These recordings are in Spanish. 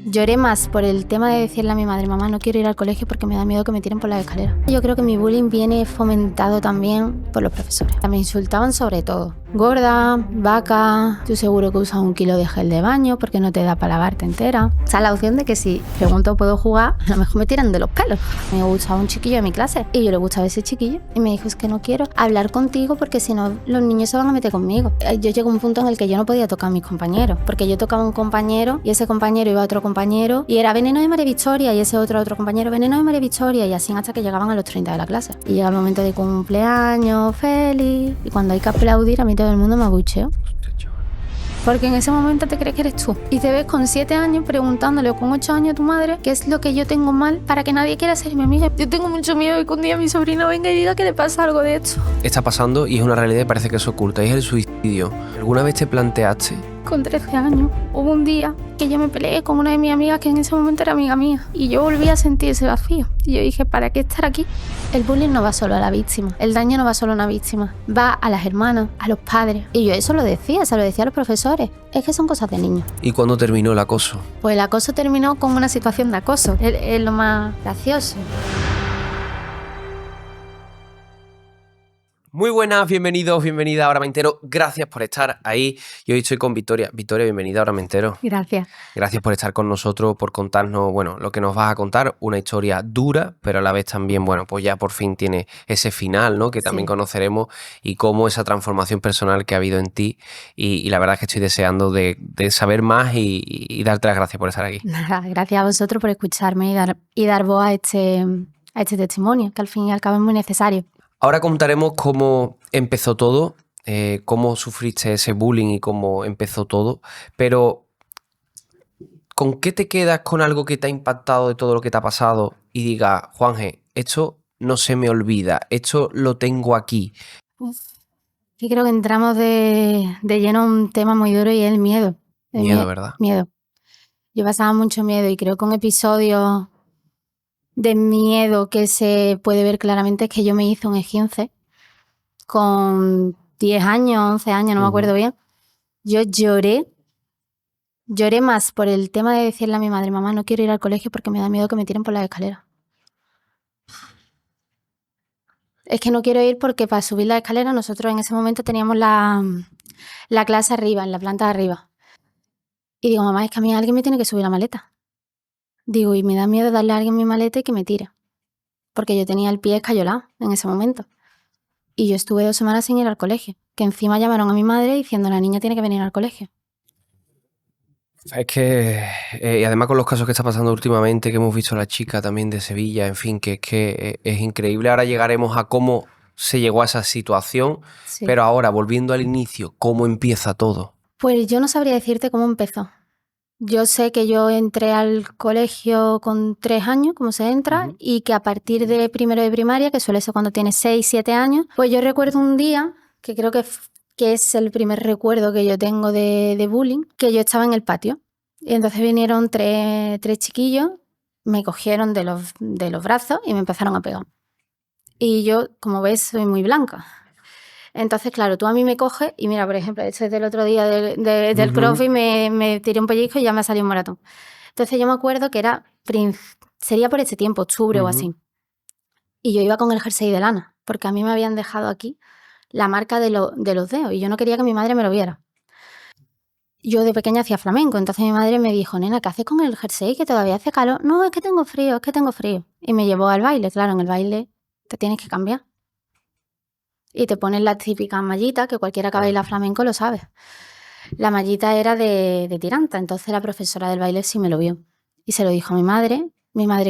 Lloré más por el tema de decirle a mi madre, mamá, no quiero ir al colegio porque me da miedo que me tiren por las escaleras. Yo creo que mi bullying viene fomentado también por los profesores. Me insultaban sobre todo. Gorda, vaca, tú seguro que usas 1 kilo de gel de baño porque no te da para lavarte entera. O sea, la opción de que si pregunto ¿puedo jugar? A lo mejor me tiran de los pelos. Me gustaba un chiquillo de mi clase y yo le gustaba ese chiquillo y me dijo, es que no quiero hablar contigo porque si no los niños se van a meter conmigo. Yo llegué a un punto en el que yo no podía tocar a mis compañeros porque yo tocaba a un compañero y ese compañero iba a otro compañero y era veneno de María Victoria y ese otro compañero veneno de María Victoria y así hasta que llegaban a los 30 de la clase. Y llega el momento de cumpleaños, feliz, y cuando hay que aplaudir a mí todo el mundo me abucheó. Porque en ese momento te crees que eres tú. Y te ves con 7 años preguntándole o con 8 años a tu madre qué es lo que yo tengo mal para que nadie quiera ser mi amiga. Yo tengo mucho miedo de que un día mi sobrino venga y diga que le pasa algo de esto. Está pasando y es una realidad y parece que se oculta. Y es el suicidio. ¿Alguna vez te planteaste? Con 13 años hubo un día que yo me peleé con una de mis amigas que en ese momento era amiga mía. Y yo volví a sentir ese vacío. Y yo dije, ¿para qué estar aquí? El bullying no va solo a la víctima. El daño no va solo a una víctima. Va a las hermanas, a los padres. Y yo eso lo decía, se lo decía a los profesores. Es que son cosas de niños. ¿Y cuándo terminó el acoso? Pues el acoso terminó con una situación de acoso. Es lo más gracioso. Muy buenas, bienvenidos, bienvenida a Ahora Me Entero. Gracias por estar ahí. Y hoy estoy con Victoria. Victoria, bienvenida a Ahora Me Entero. Gracias. Gracias por estar con nosotros, por contarnos, bueno, lo que nos vas a contar. Una historia dura, pero a la vez también, bueno, pues ya por fin tiene ese final, ¿no? Que también conoceremos y cómo esa transformación personal que ha habido en ti. Y la verdad es que estoy deseando de saber más y darte las gracias por estar aquí. Nada, gracias a vosotros por escucharme y dar voz a este testimonio, que al fin y al cabo es muy necesario. Ahora contaremos cómo empezó todo, cómo sufriste ese bullying y cómo empezó todo, pero ¿con qué te quedas con algo que te ha impactado de todo lo que te ha pasado y diga, Juanje, esto no se me olvida, esto lo tengo aquí? Yo creo que entramos de lleno a un tema muy duro y es el miedo. Miedo, ¿verdad? Miedo. Yo pasaba mucho miedo y creo que un episodio de miedo que se puede ver claramente es que yo me hice un esguince con 10 años, 11 años, no me acuerdo bien. Yo lloré más por el tema de decirle a mi madre, mamá, no quiero ir al colegio porque me da miedo que me tiren por las escaleras. Es que no quiero ir porque para subir las escaleras nosotros en ese momento teníamos la clase arriba, en la planta de arriba. Y digo, mamá, es que a mí alguien me tiene que subir la maleta. Digo, y me da miedo darle a alguien mi maleta y que me tire. Porque yo tenía el pie escayolado en ese momento. Y yo estuve 2 semanas sin ir al colegio. Que encima llamaron a mi madre diciendo, la niña tiene que venir al colegio. Es que, y además con los casos que está pasando últimamente, que hemos visto a la chica también de Sevilla, en fin, que es increíble. Ahora llegaremos a cómo se llegó a esa situación, Sí. Pero ahora, volviendo al inicio, ¿cómo empieza todo? Pues yo no sabría decirte cómo empezó. Yo sé que yo entré al colegio con 3 años, como se entra, y que a partir de primero de primaria, que suele ser cuando tienes 6, 7 años, pues yo recuerdo un día, que creo que es el primer recuerdo que yo tengo de bullying, que yo estaba en el patio. Y entonces vinieron tres chiquillos, me cogieron de los brazos y me empezaron a pegar. Y yo, como ves, soy muy blanca. Entonces, claro, tú a mí me coges y mira, por ejemplo, este es del otro día del CrossFit, me tiré un pellizco y ya me salió un moratón. Entonces yo me acuerdo que sería por ese tiempo, octubre o así. Y yo iba con el jersey de lana, porque a mí me habían dejado aquí la marca de los dedos y yo no quería que mi madre me lo viera. Yo de pequeña hacía flamenco, entonces mi madre me dijo, nena, ¿qué haces con el jersey? Que todavía hace calor. No, es que tengo frío. Y me llevó al baile, claro, en el baile te tienes que cambiar. Y te ponen las típicas mallitas, que cualquiera que baila flamenco lo sabe. La mallita era de tiranta, entonces la profesora del baile sí me lo vio. Y se lo dijo a mi madre,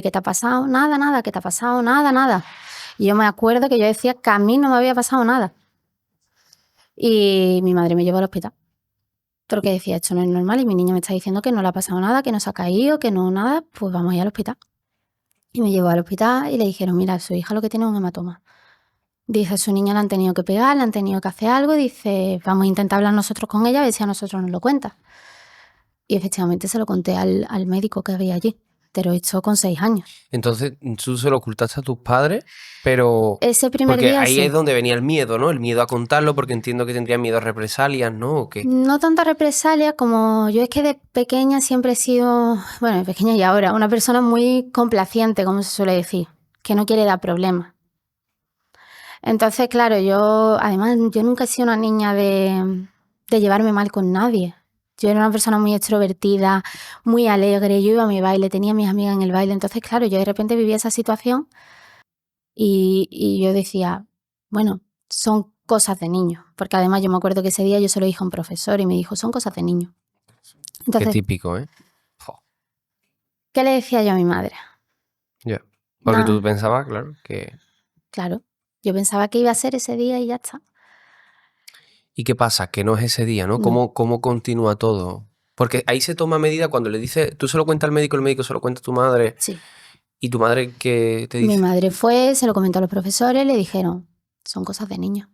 ¿qué te ha pasado? Nada, ¿qué te ha pasado? Nada. Y yo me acuerdo que yo decía que a mí no me había pasado nada. Y mi madre me llevó al hospital. Porque decía, esto no es normal y mi niña me está diciendo que no le ha pasado nada, que no se ha caído, que no nada, pues vamos a ir al hospital. Y me llevó al hospital y le dijeron, mira, su hija lo que tiene es un hematoma. Dice, a su niña le han tenido que pegar, le han tenido que hacer algo. Dice, vamos a intentar hablar nosotros con ella, a ver si a nosotros nos lo cuenta. Y efectivamente se lo conté al médico que había allí. pero esto con 6 años. Entonces, tú se lo ocultaste a tus padres, pero... Ese primer Porque día ahí sí. es donde venía el miedo, ¿no? El miedo a contarlo, porque entiendo que tendría miedo a represalias, ¿no? ¿O qué? No tanta represalia como yo es que de pequeña siempre he sido, bueno, de pequeña y ahora, una persona muy complaciente, como se suele decir, que no quiere dar problemas. Entonces, claro, además, yo nunca he sido una niña de llevarme mal con nadie. Yo era una persona muy extrovertida, muy alegre, yo iba a mi baile, tenía a mis amigas en el baile, entonces, claro, yo de repente vivía esa situación y yo decía, bueno, son cosas de niños, porque además yo me acuerdo que ese día yo se lo dije a un profesor y me dijo, son cosas de niños. Qué Entonces, típico, ¿eh? Jo, ¿qué le decía yo a mi madre? ya. Porque tú Nada, pensabas, claro, que... claro, yo pensaba que iba a ser ese día y ya está. ¿Y qué pasa? Que no es ese día, ¿no? No, ¿Cómo continúa todo? Porque ahí se toma medida cuando le dice, tú se lo cuentas al médico, el médico se lo cuenta a tu madre, sí. y tu madre, ¿qué te Mi dice? madre fue, se lo comentó a los profesores, le dijeron, son cosas de niños.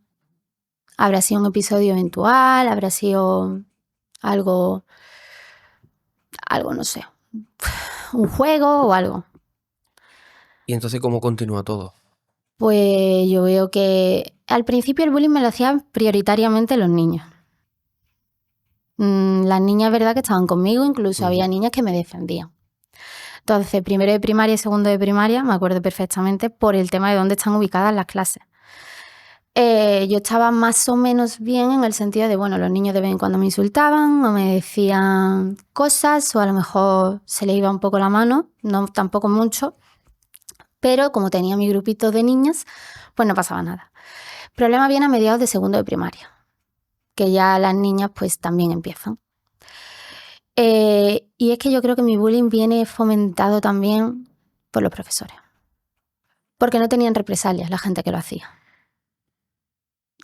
Habrá sido un episodio eventual, habrá sido algo, no sé, un juego o algo. Y entonces, ¿cómo continúa todo? Pues yo veo que al principio el bullying me lo hacían prioritariamente los niños. Las niñas, es verdad que estaban conmigo, incluso había niñas que me defendían. Entonces, primero de primaria y segundo de primaria, me acuerdo perfectamente por el tema de dónde están ubicadas las clases. Yo estaba más o menos bien en el sentido de, bueno, los niños de vez en cuando me insultaban o me decían cosas o a lo mejor se les iba un poco la mano, no tampoco mucho, pero como tenía mi grupito de niñas, pues no pasaba nada. El problema viene a mediados de segundo de primaria, que ya las niñas pues también empiezan. Y es que yo creo que mi bullying viene fomentado también por los profesores, porque no tenían represalias la gente que lo hacía.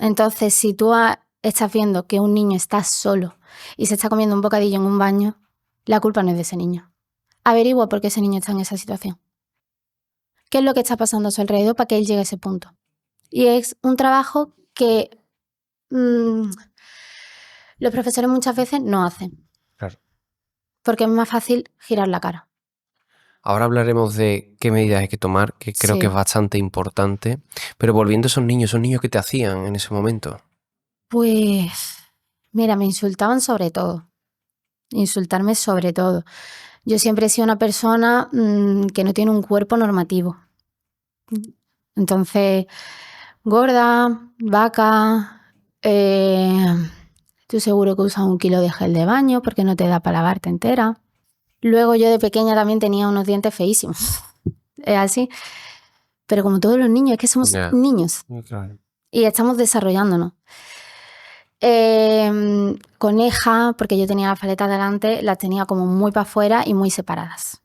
Entonces, si tú estás viendo que un niño está solo y se está comiendo un bocadillo en un baño, la culpa no es de ese niño. Averigua por qué ese niño está en esa situación. ¿Qué es lo que está pasando a su alrededor para que él llegue a ese punto? Y es un trabajo que los profesores muchas veces no hacen. Claro. Porque es más fácil girar la cara. Ahora hablaremos de qué medidas hay que tomar, que creo que es Sí. bastante importante. Pero volviendo a esos niños que te hacían en ese momento. Pues, mira, me insultaban sobre todo. Insultarme sobre todo. Yo siempre he sido una persona que no tiene un cuerpo normativo. Entonces, gorda, vaca, tú seguro que usas 1 kilo de gel de baño porque no te da para lavarte entera. Luego yo de pequeña también tenía unos dientes feísimos. Es así. Pero como todos los niños, es que somos niños Claro. y estamos desarrollándonos. Coneja, porque yo tenía las paletas delante, las tenía como muy para afuera y muy separadas.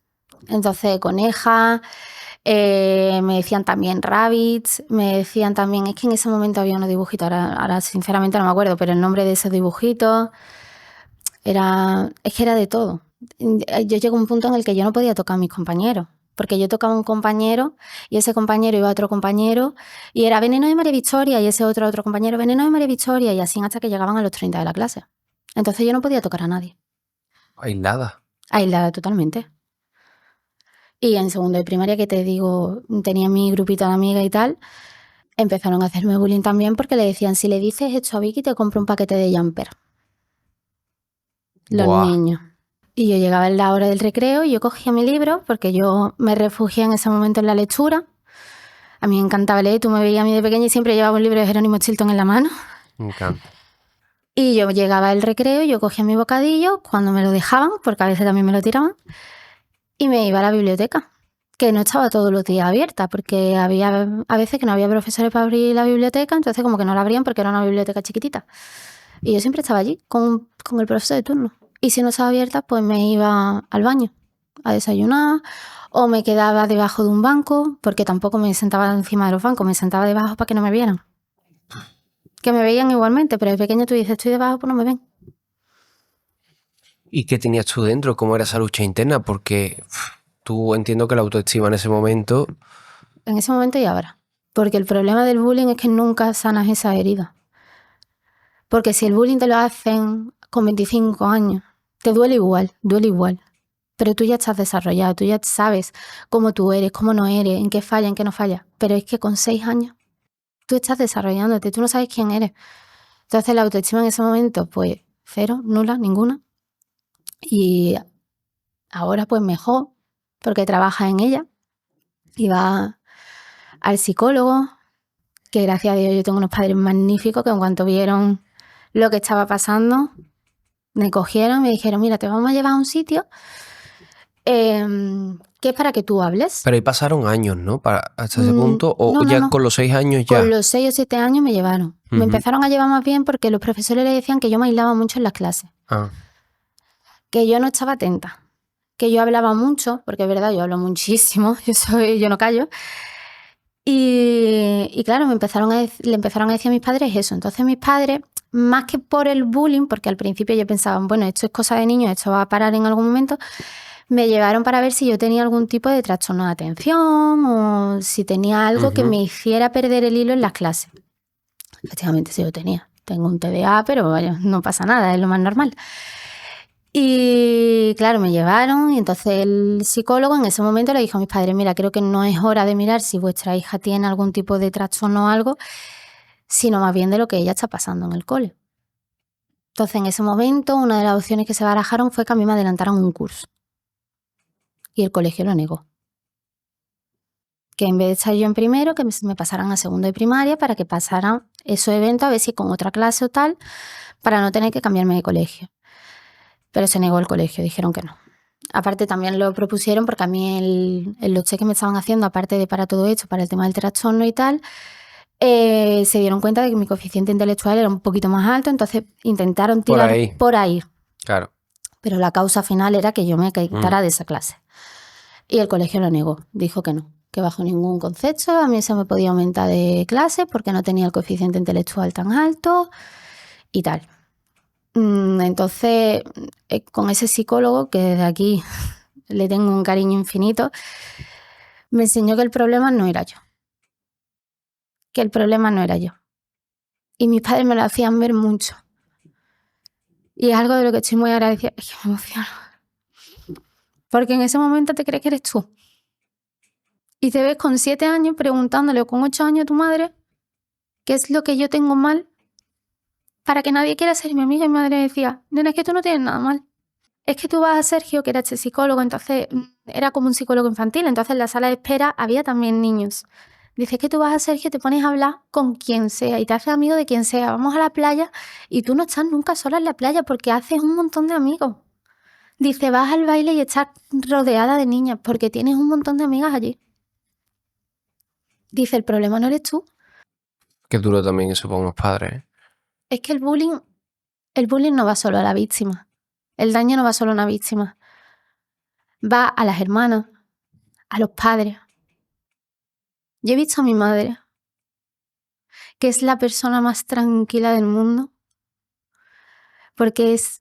Entonces, coneja, me decían también rabbits, me decían también, es que en ese momento había unos dibujitos, ahora sinceramente no me acuerdo, pero el nombre de esos dibujitos es que era de todo. Yo llegué a un punto en el que yo no podía tocar a mis compañeros, porque yo tocaba a un compañero y ese compañero iba a otro compañero y era Veneno de María Victoria y ese otro compañero Veneno de María Victoria y así hasta que llegaban a los 30 de la clase. Entonces yo no podía tocar a nadie. Aislada. Aislada totalmente. Y en segundo de primaria, que te digo, tenía mi grupito de amigas y tal, empezaron a hacerme bullying también porque le decían, si le dices esto a Vicky te compro un paquete de jumper. Los Buah. niños. Y yo llegaba en la hora del recreo y yo cogía mi libro porque yo me refugié en ese momento en la lectura. A mí me encantaba leer, tú me veías a mí de pequeña y siempre llevaba un libro de Jerónimo Chilton en la mano. Me encanta. Y yo llegaba al recreo, yo cogía mi bocadillo cuando me lo dejaban, porque a veces también me lo tiraban, y me iba a la biblioteca, que no estaba todos los días abierta, porque había a veces que no había profesores para abrir la biblioteca, entonces como que no la abrían porque era una biblioteca chiquitita. Y yo siempre estaba allí con el profesor de turno. Y si no estaba abierta, pues me iba al baño a desayunar o me quedaba debajo de un banco, porque tampoco me sentaba encima de los bancos, me sentaba debajo para que no me vieran. Que me veían igualmente, pero de pequeño tú dices, estoy debajo, pues no me ven. ¿Y qué tenías tú dentro? ¿Cómo era esa lucha interna? Porque tú entiendo que la autoestima en ese momento... En ese momento y ahora. Porque el problema del bullying es que nunca sanas esa herida. Porque si el bullying te lo hacen con 25 años, te duele igual, duele igual. Pero tú ya estás desarrollado, tú ya sabes cómo tú eres, cómo no eres, en qué falla, en qué no falla. Pero es que con 6 años tú estás desarrollándote, tú no sabes quién eres. Entonces la autoestima en ese momento, pues cero, nula, ninguna. Y ahora pues mejor, porque trabaja en ella y va al psicólogo, que gracias a Dios yo tengo unos padres magníficos que en cuanto vieron lo que estaba pasando, me cogieron y me dijeron, mira, te vamos a llevar a un sitio que es para que tú hables. Pero ahí pasaron años, ¿no? Hasta ese punto, o No, no, ya no. con los 6 años Con ya. los 6 o 7 años me llevaron. Me empezaron a llevar más bien porque los profesores le decían que yo me aislaba mucho en las clases, Ah, que yo no estaba atenta, que yo hablaba mucho, porque es verdad, yo hablo muchísimo, yo no callo. Y claro, le empezaron a decir a mis padres eso. Entonces mis padres, más que por el bullying, porque al principio ellos pensaban, bueno, esto es cosa de niños, esto va a parar en algún momento, me llevaron para ver si yo tenía algún tipo de trastorno de atención o si tenía algo que me hiciera perder el hilo en las clases. Efectivamente, sí lo tenía. Tengo un TDA, pero vaya, no pasa nada, es lo más normal. Y claro, me llevaron y entonces el psicólogo en ese momento le dijo a mis padres, mira, creo que no es hora de mirar si vuestra hija tiene algún tipo de trastorno o algo, sino más bien de lo que ella está pasando en el cole. Entonces en ese momento una de las opciones que se barajaron fue que a mí me adelantaran un curso. Y el colegio lo negó. Que en vez de estar yo en primero, que me pasaran a segundo de primaria para que pasaran esos eventos, a ver si con otra clase o tal, para no tener que cambiarme de colegio. Pero se negó el colegio, dijeron que no. Aparte también lo propusieron porque a mí los cheques que me estaban haciendo, aparte de para todo esto, para el tema del trastorno y tal, se dieron cuenta de que mi coeficiente intelectual era un poquito más alto, entonces intentaron tirar por ahí. Claro. Pero la causa final era que yo me quitara de esa clase. Y el colegio lo negó, dijo que no, que bajo ningún concepto a mí se me podía aumentar de clase porque no tenía el coeficiente intelectual tan alto y tal. Entonces, con ese psicólogo, que desde aquí le tengo un cariño infinito, me enseñó que el problema no era yo. Que el problema no era yo. Y mis padres me lo hacían ver mucho. Y es algo de lo que estoy muy agradecida. Es que me emociono. Porque en ese momento te crees que eres tú. Y te ves con 7 años preguntándole o con 8 años a tu madre qué es lo que yo tengo mal para que nadie quiera ser mi amiga. Y mi madre decía, nena, es que tú no tienes nada mal. Es que tú vas a Sergio, que era este psicólogo, entonces era como un psicólogo infantil, entonces en la sala de espera había también niños. Dice, es que tú vas a Sergio, te pones a hablar con quien sea y te haces amigo de quien sea. Vamos a la playa y tú no estás nunca sola en la playa porque haces un montón de amigos. Dice, vas al baile y estás rodeada de niñas porque tienes un montón de amigas allí. Dice, el problema no eres tú. Qué duro también eso para unos padres, ¿eh? Es que el bullying no va solo a la víctima. El daño no va solo a una víctima. Va a las hermanas, a los padres. Yo he visto a mi madre, que es la persona más tranquila del mundo, porque es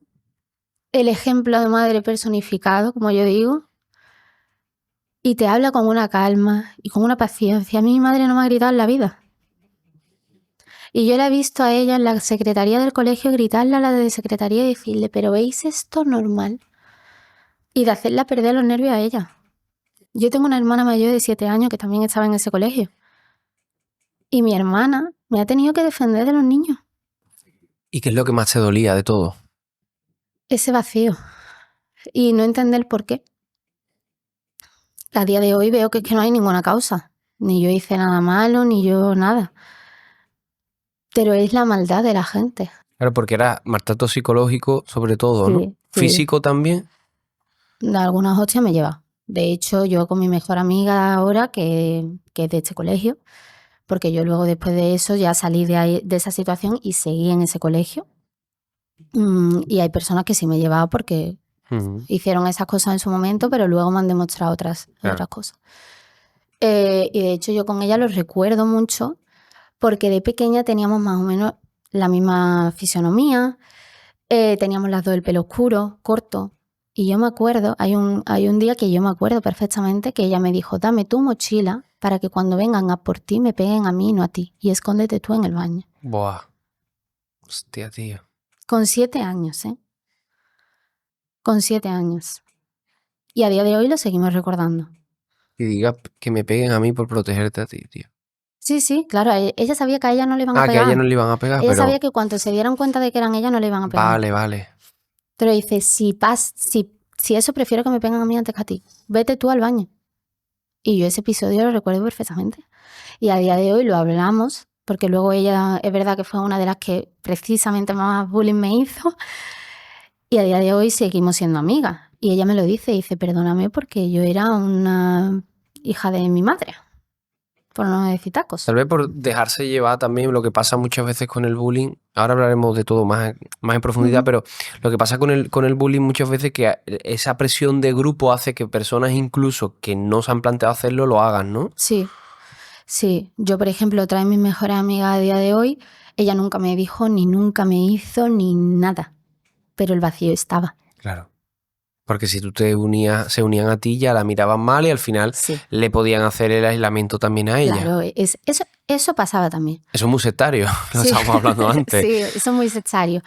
el ejemplo de madre personificado, como yo digo, y te habla con una calma y con una paciencia. A mí mi madre no me ha gritado en la vida. Y yo la he visto a ella en la secretaría del colegio gritarle a la de secretaría y decirle, ¿pero veis esto normal? Y de hacerla perder los nervios a ella. Yo tengo una hermana mayor de 7 años que también estaba en ese colegio. Y mi hermana me ha tenido que defender de los niños. ¿Y qué es lo que más te dolía de todo? Ese vacío. Y no entender por qué. A día de hoy veo que es que no hay ninguna causa. Ni yo hice nada malo, ni yo nada. Pero es la maldad de la gente. Claro, porque era maltrato psicológico sobre todo, ¿no? Sí, sí. Físico también. De algunas hostias me lleva. De hecho, yo con mi mejor amiga ahora, que es de este colegio, porque yo luego después de eso ya salí de esa situación y seguí en ese colegio. Y hay personas que sí me he llevado porque hicieron esas cosas en su momento, pero luego me han demostrado otras cosas. Y de hecho yo con ella lo recuerdo mucho porque de pequeña teníamos más o menos la misma fisonomía, teníamos las dos el pelo oscuro, corto. Y yo me acuerdo, hay un día que yo me acuerdo perfectamente que ella me dijo, dame tu mochila para que cuando vengan a por ti me peguen a mí y no a ti. Y escóndete tú en el baño. Buah. Hostia, tío. Con 7 años, ¿eh? Con 7 años. Y a día de hoy lo seguimos recordando. Y digas que me peguen a mí por protegerte a ti, tío. Sí, claro, ella sabía que a ella no le iban a Que a ella pegar. no le iban a pegar, Ella sabía pero... que cuando se dieran cuenta de que eran ella no le iban a pegar. Vale. Pero dice, si eso prefiero que me peguen a mí antes que a ti, vete tú al baño. Y yo ese episodio lo recuerdo perfectamente. Y a día de hoy lo hablamos, porque luego ella es verdad que fue una de las que precisamente más bullying me hizo. Y a día de hoy seguimos siendo amigas. Y ella me lo dice, perdóname porque yo era una hija de mi madre, por no decir tacos. Tal vez por dejarse llevar también lo que pasa muchas veces con el bullying. Ahora hablaremos de todo más en profundidad, pero lo que pasa con el bullying muchas veces es que esa presión de grupo hace que personas incluso que no se han planteado hacerlo lo hagan, ¿no? Sí. Yo, por ejemplo, otra de mis mejores amigas a día de hoy, ella nunca me dijo, ni nunca me hizo, ni nada. Pero el vacío estaba. Claro. Porque si tú se unían a ti, ya la miraban mal y al final le podían hacer el aislamiento también a ella. Claro, eso pasaba también. Eso es muy sectario, lo estábamos hablando antes. Sí, eso es muy sectario.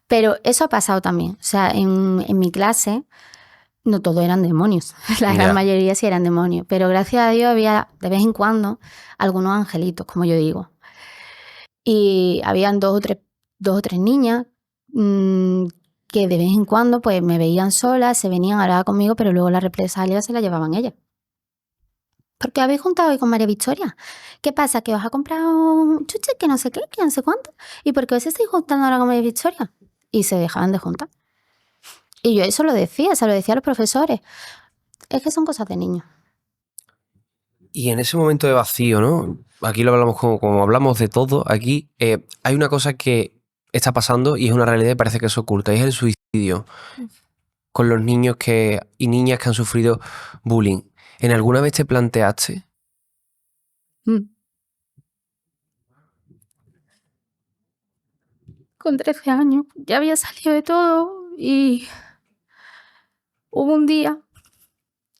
Pero eso ha pasado también. O sea, en mi clase no todos eran demonios. La gran mayoría sí eran demonios. Pero gracias a Dios había de vez en cuando algunos angelitos, como yo digo. Y habían dos o tres niñas que de vez en cuando pues me veían solas, se venían a hablar conmigo, pero luego la represalia se la llevaban ellas. ¿Por qué habéis juntado hoy con María Victoria? ¿Qué pasa? ¿Que os ha comprado un chuche que no sé qué, que no sé cuánto? ¿Y por qué os estáis juntando ahora con María Victoria? Y se dejaban de juntar. Y yo eso lo decía, se lo decía a los profesores. Es que son cosas de niños. Y en ese momento de vacío, ¿no? Aquí lo hablamos como hablamos de todo. Aquí hay una cosa que está pasando y es una realidad y parece que se oculta, y es el suicidio con los niños y niñas que han sufrido bullying. ¿En alguna vez te planteaste? Con 13 años ya había salido de todo y hubo un día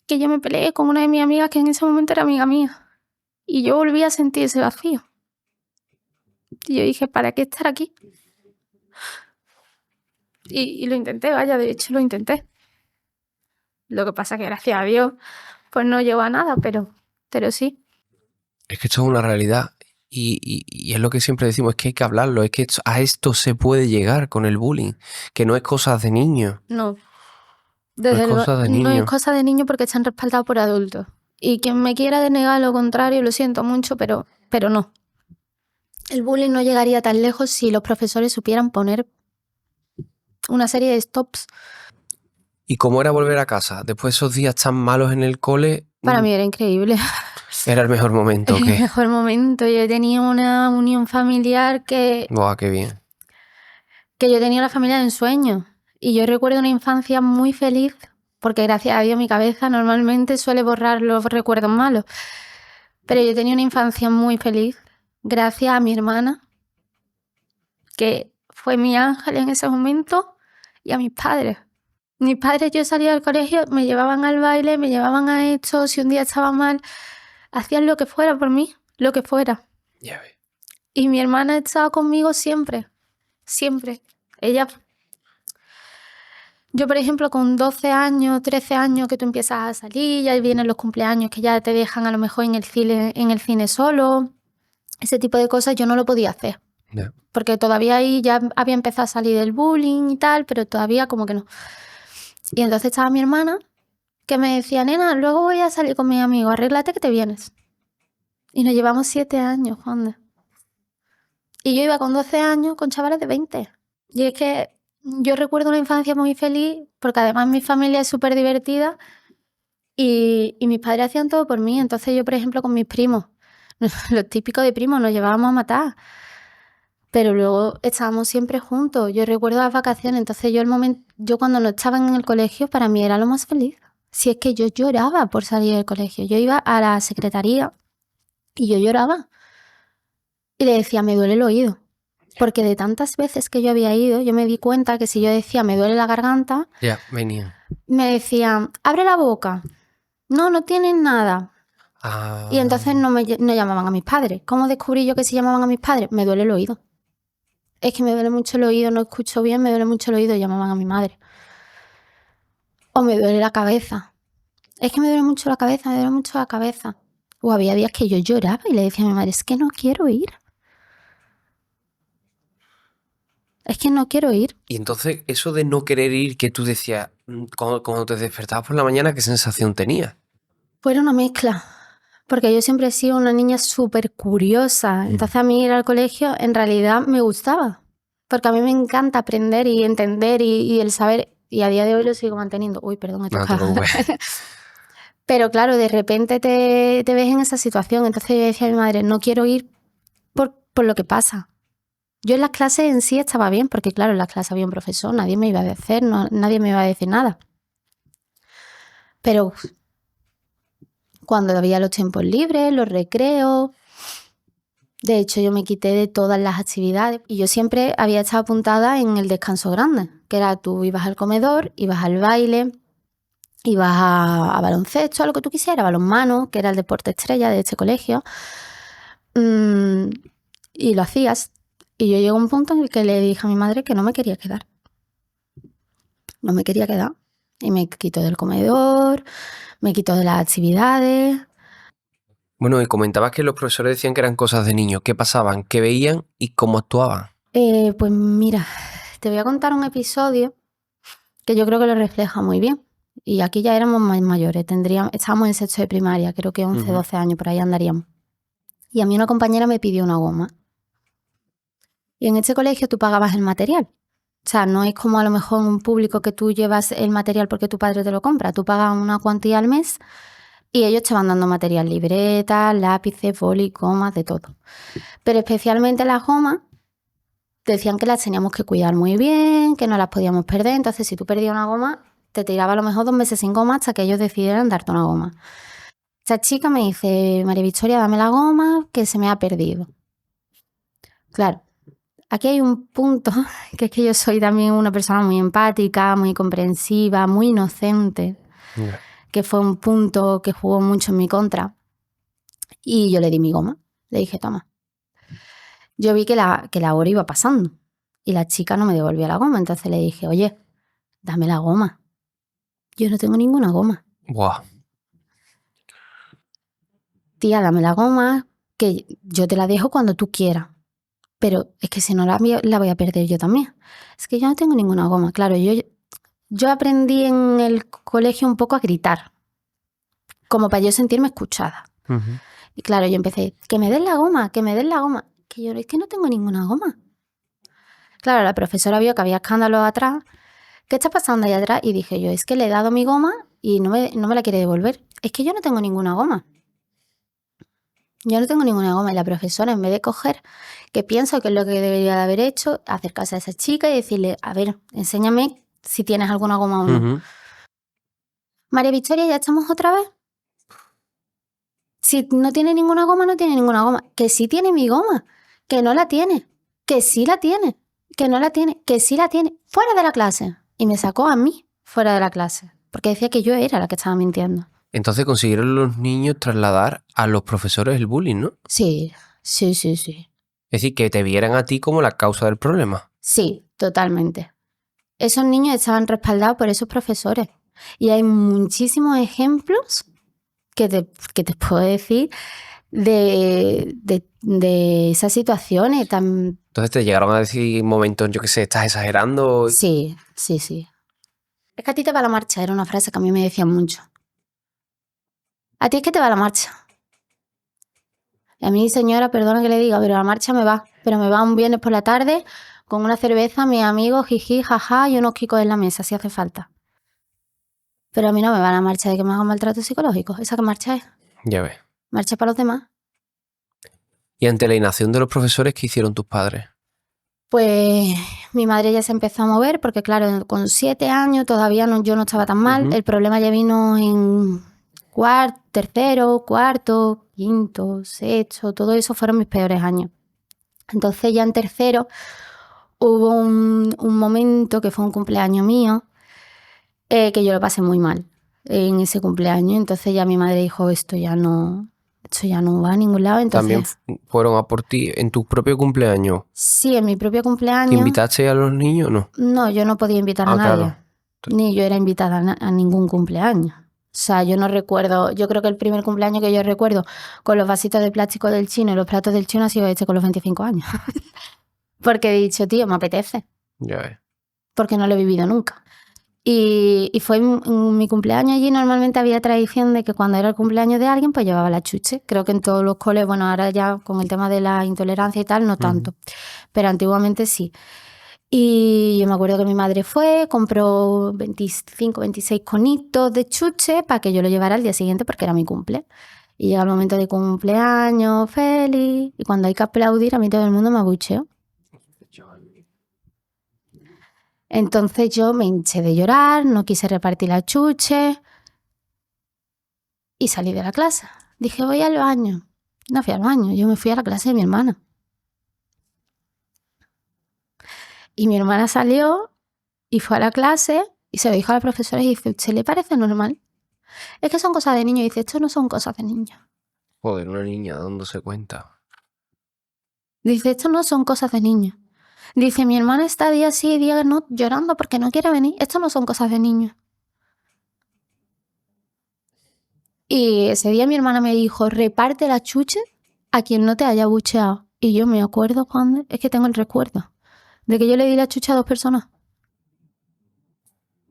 que yo me peleé con una de mis amigas que en ese momento era amiga mía y yo volví a sentir ese vacío. Y yo dije, ¿para qué estar aquí? Y lo intenté, vaya, de hecho lo intenté. Lo que pasa que gracias a Dios pues no llegó a nada, pero sí. Es que esto es una realidad y es lo que siempre decimos, es que hay que hablarlo, es que a esto se puede llegar con el bullying, que no es cosas de niños. No. No es cosa de No es niños. cosa de niños porque están respaldados por adultos. Y quien me quiera denegar lo contrario, lo siento mucho, pero no. El bullying no llegaría tan lejos si los profesores supieran poner una serie de stops. ¿Y cómo era volver a casa? Después de esos días tan malos en el cole... Para mí era increíble. ¿Era el mejor momento o qué? El mejor momento. Yo tenía una unión familiar ¡Buah, qué bien! Que yo tenía una familia de ensueño. Y yo recuerdo una infancia muy feliz, porque gracias a Dios mi cabeza normalmente suele borrar los recuerdos malos. Pero yo tenía una infancia muy feliz gracias a mi hermana, que fue mi ángel en ese momento, y a mis padres. Mis padres, yo salía del colegio, me llevaban al baile, me llevaban a esto, si un día estaba mal, hacían lo que fuera por mí, lo que fuera. Ya ves. Y mi hermana estaba conmigo siempre, siempre. Ella... Yo, por ejemplo, con 12 años, 13 años que tú empiezas a salir, ya vienen los cumpleaños que ya te dejan a lo mejor en el cine solo, ese tipo de cosas yo no lo podía hacer. Yeah. Porque todavía ahí ya había empezado a salir del bullying y tal, pero todavía como que no. Y entonces estaba mi hermana que me decía, nena, luego voy a salir con mis amigos, arréglate que te vienes. Y nos llevamos 7 años, Juan. Y yo iba con 12 años con chavales de 20. Y es que yo recuerdo una infancia muy feliz, porque además mi familia es súper divertida y mis padres hacían todo por mí. Entonces yo, por ejemplo, con mis primos, lo típico de primos, nos llevábamos a matar. Pero luego estábamos siempre juntos. Yo recuerdo las vacaciones, entonces yo cuando no estaba en el colegio, para mí era lo más feliz. Si es que yo lloraba por salir del colegio. Yo iba a la secretaría y yo lloraba. Y le decía, me duele el oído. Porque de tantas veces que yo había ido, yo me di cuenta que si yo decía, me duele la garganta, venían. Me decían, abre la boca. No tienen nada. Y entonces no llamaban a mis padres. ¿Cómo descubrí yo que si llamaban a mis padres? Me duele el oído. Es que me duele mucho el oído, no escucho bien, me duele mucho el oído, llamaban a mi madre. O me duele la cabeza. es que me duele mucho la cabeza, me duele mucho la cabeza. O había días que yo lloraba y le decía a mi madre, es que no quiero ir. Es que no quiero ir. Y entonces, eso de no querer ir, que tú decías, cuando te despertabas por la mañana, ¿qué sensación tenías? Fue una mezcla, porque yo siempre he sido una niña súper curiosa. Entonces a mí ir al colegio en realidad me gustaba, porque a mí me encanta aprender y entender y el saber, y a día de hoy lo sigo manteniendo. Uy, perdón, me No te toca. preocupes. Pero claro, de repente te ves en esa situación. Entonces yo decía a mi madre, no quiero ir por lo que pasa. Yo en las clases en sí estaba bien, porque claro, en las clases había un profesor, nadie me iba a decir, nadie me iba a decir nada. Pero cuando había los tiempos libres, los recreos, de hecho yo me quité de todas las actividades y yo siempre había estado apuntada en el descanso grande, que era tú ibas al comedor, ibas al baile, ibas a baloncesto, a lo que tú quisieras, balonmano, que era el deporte estrella de este colegio, y lo hacías. Y yo llegué a un punto en el que le dije a mi madre que no me quería quedar. No me quería quedar. Y me quitó del comedor, me quitó de las actividades. Bueno, y comentabas que los profesores decían que eran cosas de niños. ¿Qué pasaban? ¿Qué veían? ¿Y cómo actuaban? Pues mira, te voy a contar un episodio que yo creo que lo refleja muy bien. Y aquí ya éramos más mayores, estábamos en sexto de primaria, creo que 11, 12 años, por ahí andaríamos. Y a mí una compañera me pidió una goma. Y en este colegio tú pagabas el material. O sea, no es como a lo mejor en un público que tú llevas el material porque tu padre te lo compra. Tú pagas una cuantía al mes y ellos te van dando material, libretas, lápices, boli, gomas, de todo. Pero especialmente las gomas, decían que las teníamos que cuidar muy bien, que no las podíamos perder. Entonces, si tú perdías una goma, te tiraba a lo mejor 2 meses sin goma hasta que ellos decidieran darte una goma. Esta chica me dice, María Victoria, dame la goma, que se me ha perdido. Claro, aquí hay un punto, que es que yo soy también una persona muy empática, muy comprensiva, muy inocente, que fue un punto que jugó mucho en mi contra. Y yo le di mi goma, le dije, toma. Yo vi que la hora iba pasando y la chica no me devolvía la goma, entonces le dije, oye, dame la goma. Yo no tengo ninguna goma. Buah. Tía, dame la goma, que yo te la dejo cuando tú quieras. Pero es que si no la voy a perder yo también. Es que yo no tengo ninguna goma. Claro, yo aprendí en el colegio un poco a gritar, como para yo sentirme escuchada. Y claro, yo empecé, que me den la goma, que me den la goma. Que yo, es que no tengo ninguna goma. Claro, la profesora vio que había escándalo atrás. ¿Qué está pasando ahí atrás? Y dije yo, es que le he dado mi goma y no me la quiere devolver. Es que yo no tengo ninguna goma. Yo no tengo ninguna goma. Y la profesora, en vez de coger, que pienso que es lo que debería de haber hecho, acercarse a esa chica y decirle, a ver, enséñame si tienes alguna goma o no. María Victoria, ¿ya estamos otra vez? Si no tiene ninguna goma, no tiene ninguna goma. Que sí tiene mi goma, que no la tiene, que sí la tiene, que no la tiene, que sí la tiene. Fuera de la clase. Y me sacó a mí fuera de la clase, porque decía que yo era la que estaba mintiendo. Entonces consiguieron los niños trasladar a los profesores el bullying, ¿no? Sí, sí, sí, sí. Es decir, que te vieran a ti como la causa del problema. Sí, totalmente. Esos niños estaban respaldados por esos profesores. Y hay muchísimos ejemplos que te puedo decir de esas situaciones tan... Entonces te llegaron a decir momentos, yo qué sé, estás exagerando. Sí, sí, sí. Es que a ti te va la marcha, era una frase que a mí me decían mucho. A ti es que te va la marcha. Y a mí, señora, perdona que le diga, pero la marcha me va. Pero me va un viernes por la tarde con una cerveza, mis amigos, jiji, jaja, y unos kikos en la mesa, si hace falta. Pero a mí no me va la marcha de que me hagan maltrato psicológico. ¿Esa qué marcha es? Ya ves. Marcha para los demás. Y ante la inacción de los profesores, ¿qué hicieron tus padres? Pues mi madre ya se empezó a mover porque, claro, con 7 años todavía yo no estaba tan mal. El problema ya vino en tercero, cuarto, quinto, sexto, todo eso fueron mis peores años. Entonces ya en tercero hubo un momento que fue un cumpleaños mío que yo lo pasé muy mal en ese cumpleaños. Entonces ya mi madre dijo, esto ya no va a ningún lado. Entonces, ¿También fueron a por ti en tu propio cumpleaños? sí, en mi propio cumpleaños. ¿Te invitaste a los niños o no? No, yo no podía invitar a nadie. Claro. Ni yo era invitada a ningún cumpleaños. sea, yo no recuerdo, yo creo que el primer cumpleaños que yo recuerdo con los vasitos de plástico del chino y los platos del chino ha sido este con los 25 años. Porque he dicho, tío, me apetece. Ya ves. Porque no lo he vivido nunca. Y fue en mi cumpleaños allí. Normalmente había tradición de que cuando era el cumpleaños de alguien, pues llevaba la chuche. Creo que en todos los coles, bueno, ahora ya con el tema de la intolerancia y tal, no tanto. Pero antiguamente sí. Y yo me acuerdo que mi madre fue, compró 25, 26 conitos de chuche para que yo lo llevara al día siguiente porque era mi cumple. Y llega el momento de cumpleaños, feliz. Y cuando hay que aplaudir, a mí todo el mundo me abucheó. Entonces yo me hinché de llorar, no quise repartir la chuche y salí de la clase. Dije, voy al baño. No fui al baño, yo me fui a la clase de mi hermana. Y mi hermana salió y fue a la clase y se lo dijo a la profesora y dice, ¿usted le parece normal? Es que son cosas de niños. Y dice, esto no son cosas de niños. Joder, una niña dándose cuenta. Dice, esto no son cosas de niños. Dice, mi hermana está día sí y día no llorando porque no quiere venir. Esto no son cosas de niños. Y ese día mi hermana me dijo, reparte la chuche a quien no te haya bucheado. Y yo me acuerdo cuando, es que tengo el recuerdo, de que yo le di la chuche a 2 personas.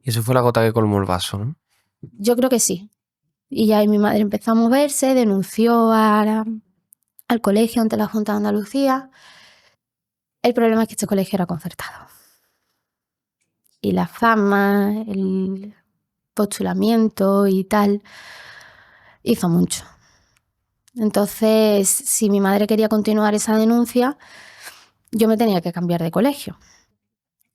Y eso fue la gota que colmó el vaso, ¿no? Yo creo que sí. Y ya ahí mi madre empezó a moverse, denunció al colegio ante la Junta de Andalucía. El problema es que este colegio era concertado. Y la fama, el postulamiento y tal, hizo mucho. Entonces, si mi madre quería continuar esa denuncia, yo me tenía que cambiar de colegio.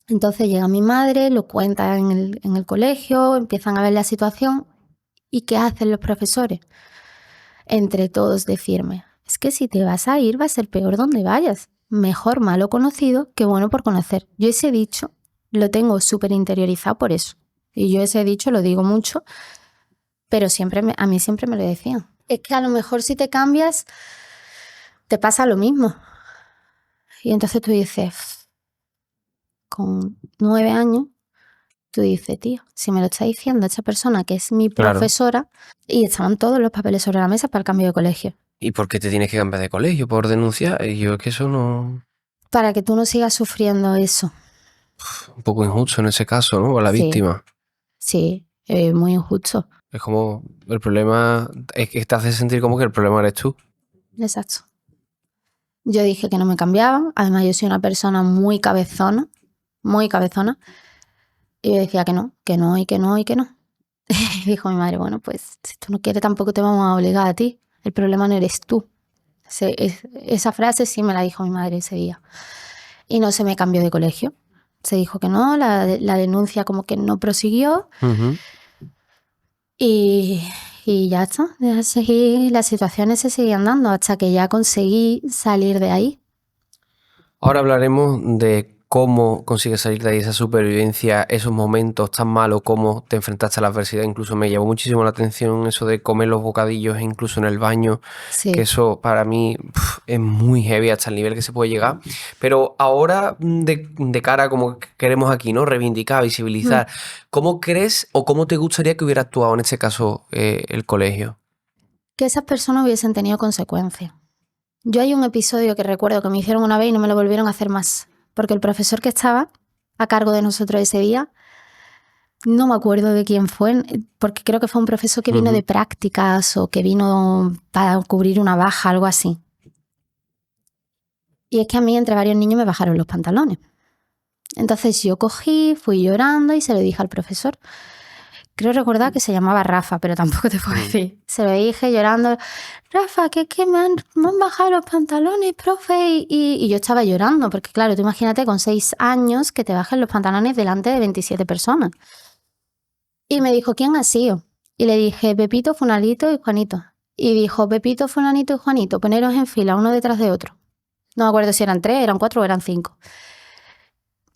Entonces llega mi madre, lo cuenta en el colegio, empiezan a ver la situación. ¿Y qué hacen los profesores? Entre todos decirme, es que si te vas a ir va a ser peor donde vayas. Mejor malo conocido que bueno por conocer. Yo ese dicho lo tengo súper interiorizado por eso. Y yo ese dicho lo digo mucho, pero siempre a mí siempre me lo decían. Es que a lo mejor si te cambias, te pasa lo mismo. Y entonces tú dices, con 9 años, tú dices, tío, si me lo está diciendo esta persona que es mi profesora, y estaban todos los papeles sobre la mesa para el cambio de colegio. ¿Y por qué te tienes que cambiar de colegio? ¿Por denunciar? Y yo es que eso no... Para que tú no sigas sufriendo eso. Un poco injusto en ese caso, ¿no? A la víctima. Sí, muy injusto. Es como el problema... Es que te hace sentir como que el problema eres tú. Exacto. Yo dije que no me cambiaba. Además, yo soy una persona muy cabezona. Muy cabezona. Y yo decía que no y que no y que no. Y dijo mi madre, bueno, pues si tú no quieres tampoco te vamos a obligar a ti. El problema no eres tú. Esa frase sí me la dijo mi madre ese día. Y no se me cambió de colegio. Se dijo que no, la denuncia como que no prosiguió. Y ya está. Las situaciones se seguían dando hasta que ya conseguí salir de ahí. Ahora hablaremos de cómo consigues salir de ahí, esa supervivencia, esos momentos tan malos, cómo te enfrentaste a la adversidad. Incluso me llamó muchísimo la atención eso de comer los bocadillos incluso en el baño, Sí. que eso para mí es muy heavy hasta el nivel que se puede llegar. Pero ahora de cara como queremos aquí, ¿no? Reivindicar, visibilizar. ¿Cómo crees o cómo te gustaría que hubiera actuado en este caso el colegio? Que esas personas hubiesen tenido consecuencias. Yo hay un episodio que recuerdo que me hicieron una vez y no me lo volvieron a hacer más. Porque el profesor que estaba a cargo de nosotros ese día, no me acuerdo de quién fue, porque creo que fue un profesor que vino de prácticas o que vino para cubrir una baja, algo así. Y es que a mí entre varios niños me bajaron los pantalones. Entonces yo cogí, fui llorando y se lo dije al profesor. Creo recordar que se llamaba Rafa, pero tampoco te puedo decir. Se lo dije llorando, Rafa, que me han bajado los pantalones, profe. Y yo estaba llorando, porque claro, tú imagínate con 6 años que te bajen los pantalones delante de 27 personas. Y me dijo, ¿quién ha sido? Y le dije, Pepito, Fulanito y Juanito. Y dijo, Pepito, Fulanito y Juanito, poneros en fila, uno detrás de otro. No me acuerdo si eran 3, eran 4 o eran 5.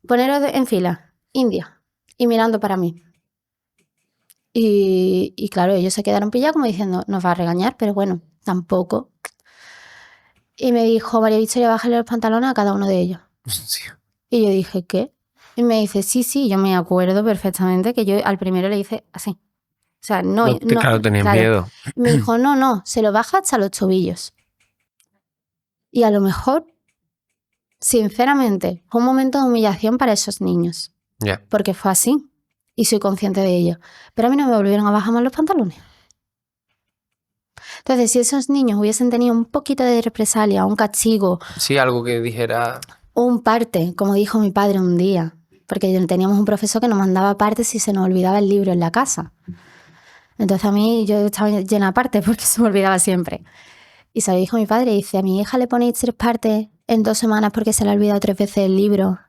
Poneros en fila, India, y mirando para mí. Y claro, ellos se quedaron pillados como diciendo, nos va a regañar, pero bueno, tampoco. Y me dijo, María Victoria, bájale los pantalones a cada uno de ellos. Sí. Y yo dije, ¿qué? Y me dice, sí, yo me acuerdo perfectamente que yo al primero le hice así. sea, no, claro, tenías claro. miedo. Y me dijo, no, se lo baja hasta los tobillos. Y a lo mejor, sinceramente, fue un momento de humillación para esos niños. Ya. Porque fue así. Y soy consciente de ello. Pero a mí no me volvieron a bajar más los pantalones. Entonces, si esos niños hubiesen tenido un poquito de represalia, un castigo, Sí, algo que dijera... un parte, como dijo mi padre un día, porque teníamos un profesor que nos mandaba partes si se nos olvidaba el libro en la casa. Entonces a mí yo estaba llena de partes porque se me olvidaba siempre. Y se lo dijo mi padre, dice, a mi hija le ponéis 3 partes en 2 semanas porque se le ha olvidado 3 veces el libro.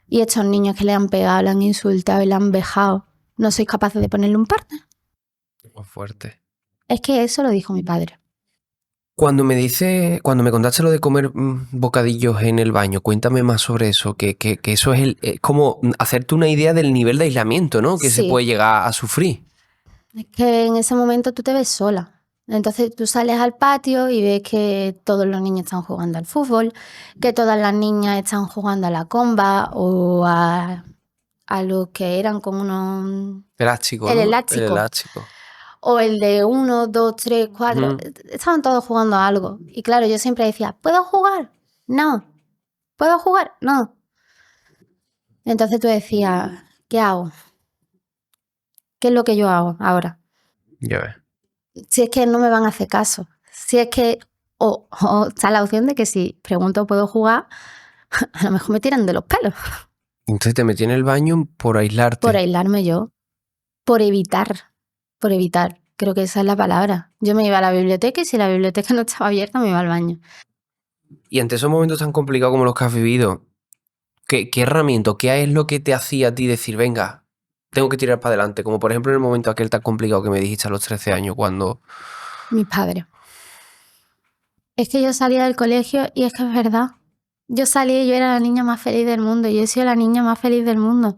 Y estos niños que le han pegado, le han insultado y le han vejado, ¿no sois capaces de ponerle un parte? Muy fuerte. Es que eso lo dijo mi padre. Cuando me contaste lo de comer bocadillos en el baño, cuéntame más sobre eso, que eso es como hacerte una idea del nivel de aislamiento, ¿no? Que se Sí. puede llegar a sufrir. Es que en ese momento tú te ves sola. Entonces tú sales al patio y ves que todos los niños están jugando al fútbol, que todas las niñas están jugando a la comba o a lo que eran como unos... Elástico, El ¿no? El elástico. elástico. O el de 1, 2, 3, 4. Ujú. Estaban todos jugando a algo. Y claro, yo siempre decía, ¿puedo jugar? No. ¿Puedo jugar? No. Entonces tú decías, ¿qué hago? ¿Qué es lo que yo hago ahora? Ya ves. Si es que no me van a hacer caso. Si es que... O está la opción de que si pregunto ¿puedo jugar? A lo mejor me tiran de los pelos. Entonces te metí en el baño por aislarte. Por aislarme yo. Por evitar. Por evitar. Creo que esa es la palabra. Yo me iba a la biblioteca y si la biblioteca no estaba abierta me iba al baño. Y ante esos momentos tan complicados como los que has vivido, ¿qué herramienta, qué es lo que te hacía a ti decir, venga, tengo que tirar para adelante? Como por ejemplo en el momento aquel tan complicado que me dijiste a los 13 años, cuando... Mis padres. Es que yo salía del colegio y es que es verdad. Yo salí y yo era la niña más feliz del mundo. Yo he sido la niña más feliz del mundo.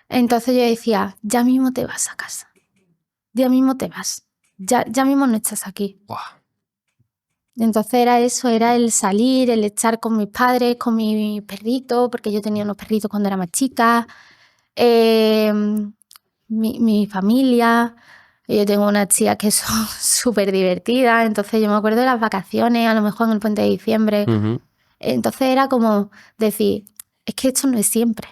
Entonces yo decía, ya mismo te vas a casa. Ya mismo te vas. Ya mismo no estás aquí. ¡Buah! Entonces era eso, era el salir, el estar con mis padres, con mi perrito, porque yo tenía unos perritos cuando era más chica. Mi familia. Yo tengo unas tías que son súper divertidas, entonces yo me acuerdo de las vacaciones, a lo mejor en el puente de diciembre. Ujú. Entonces era como decir, es que esto no es siempre,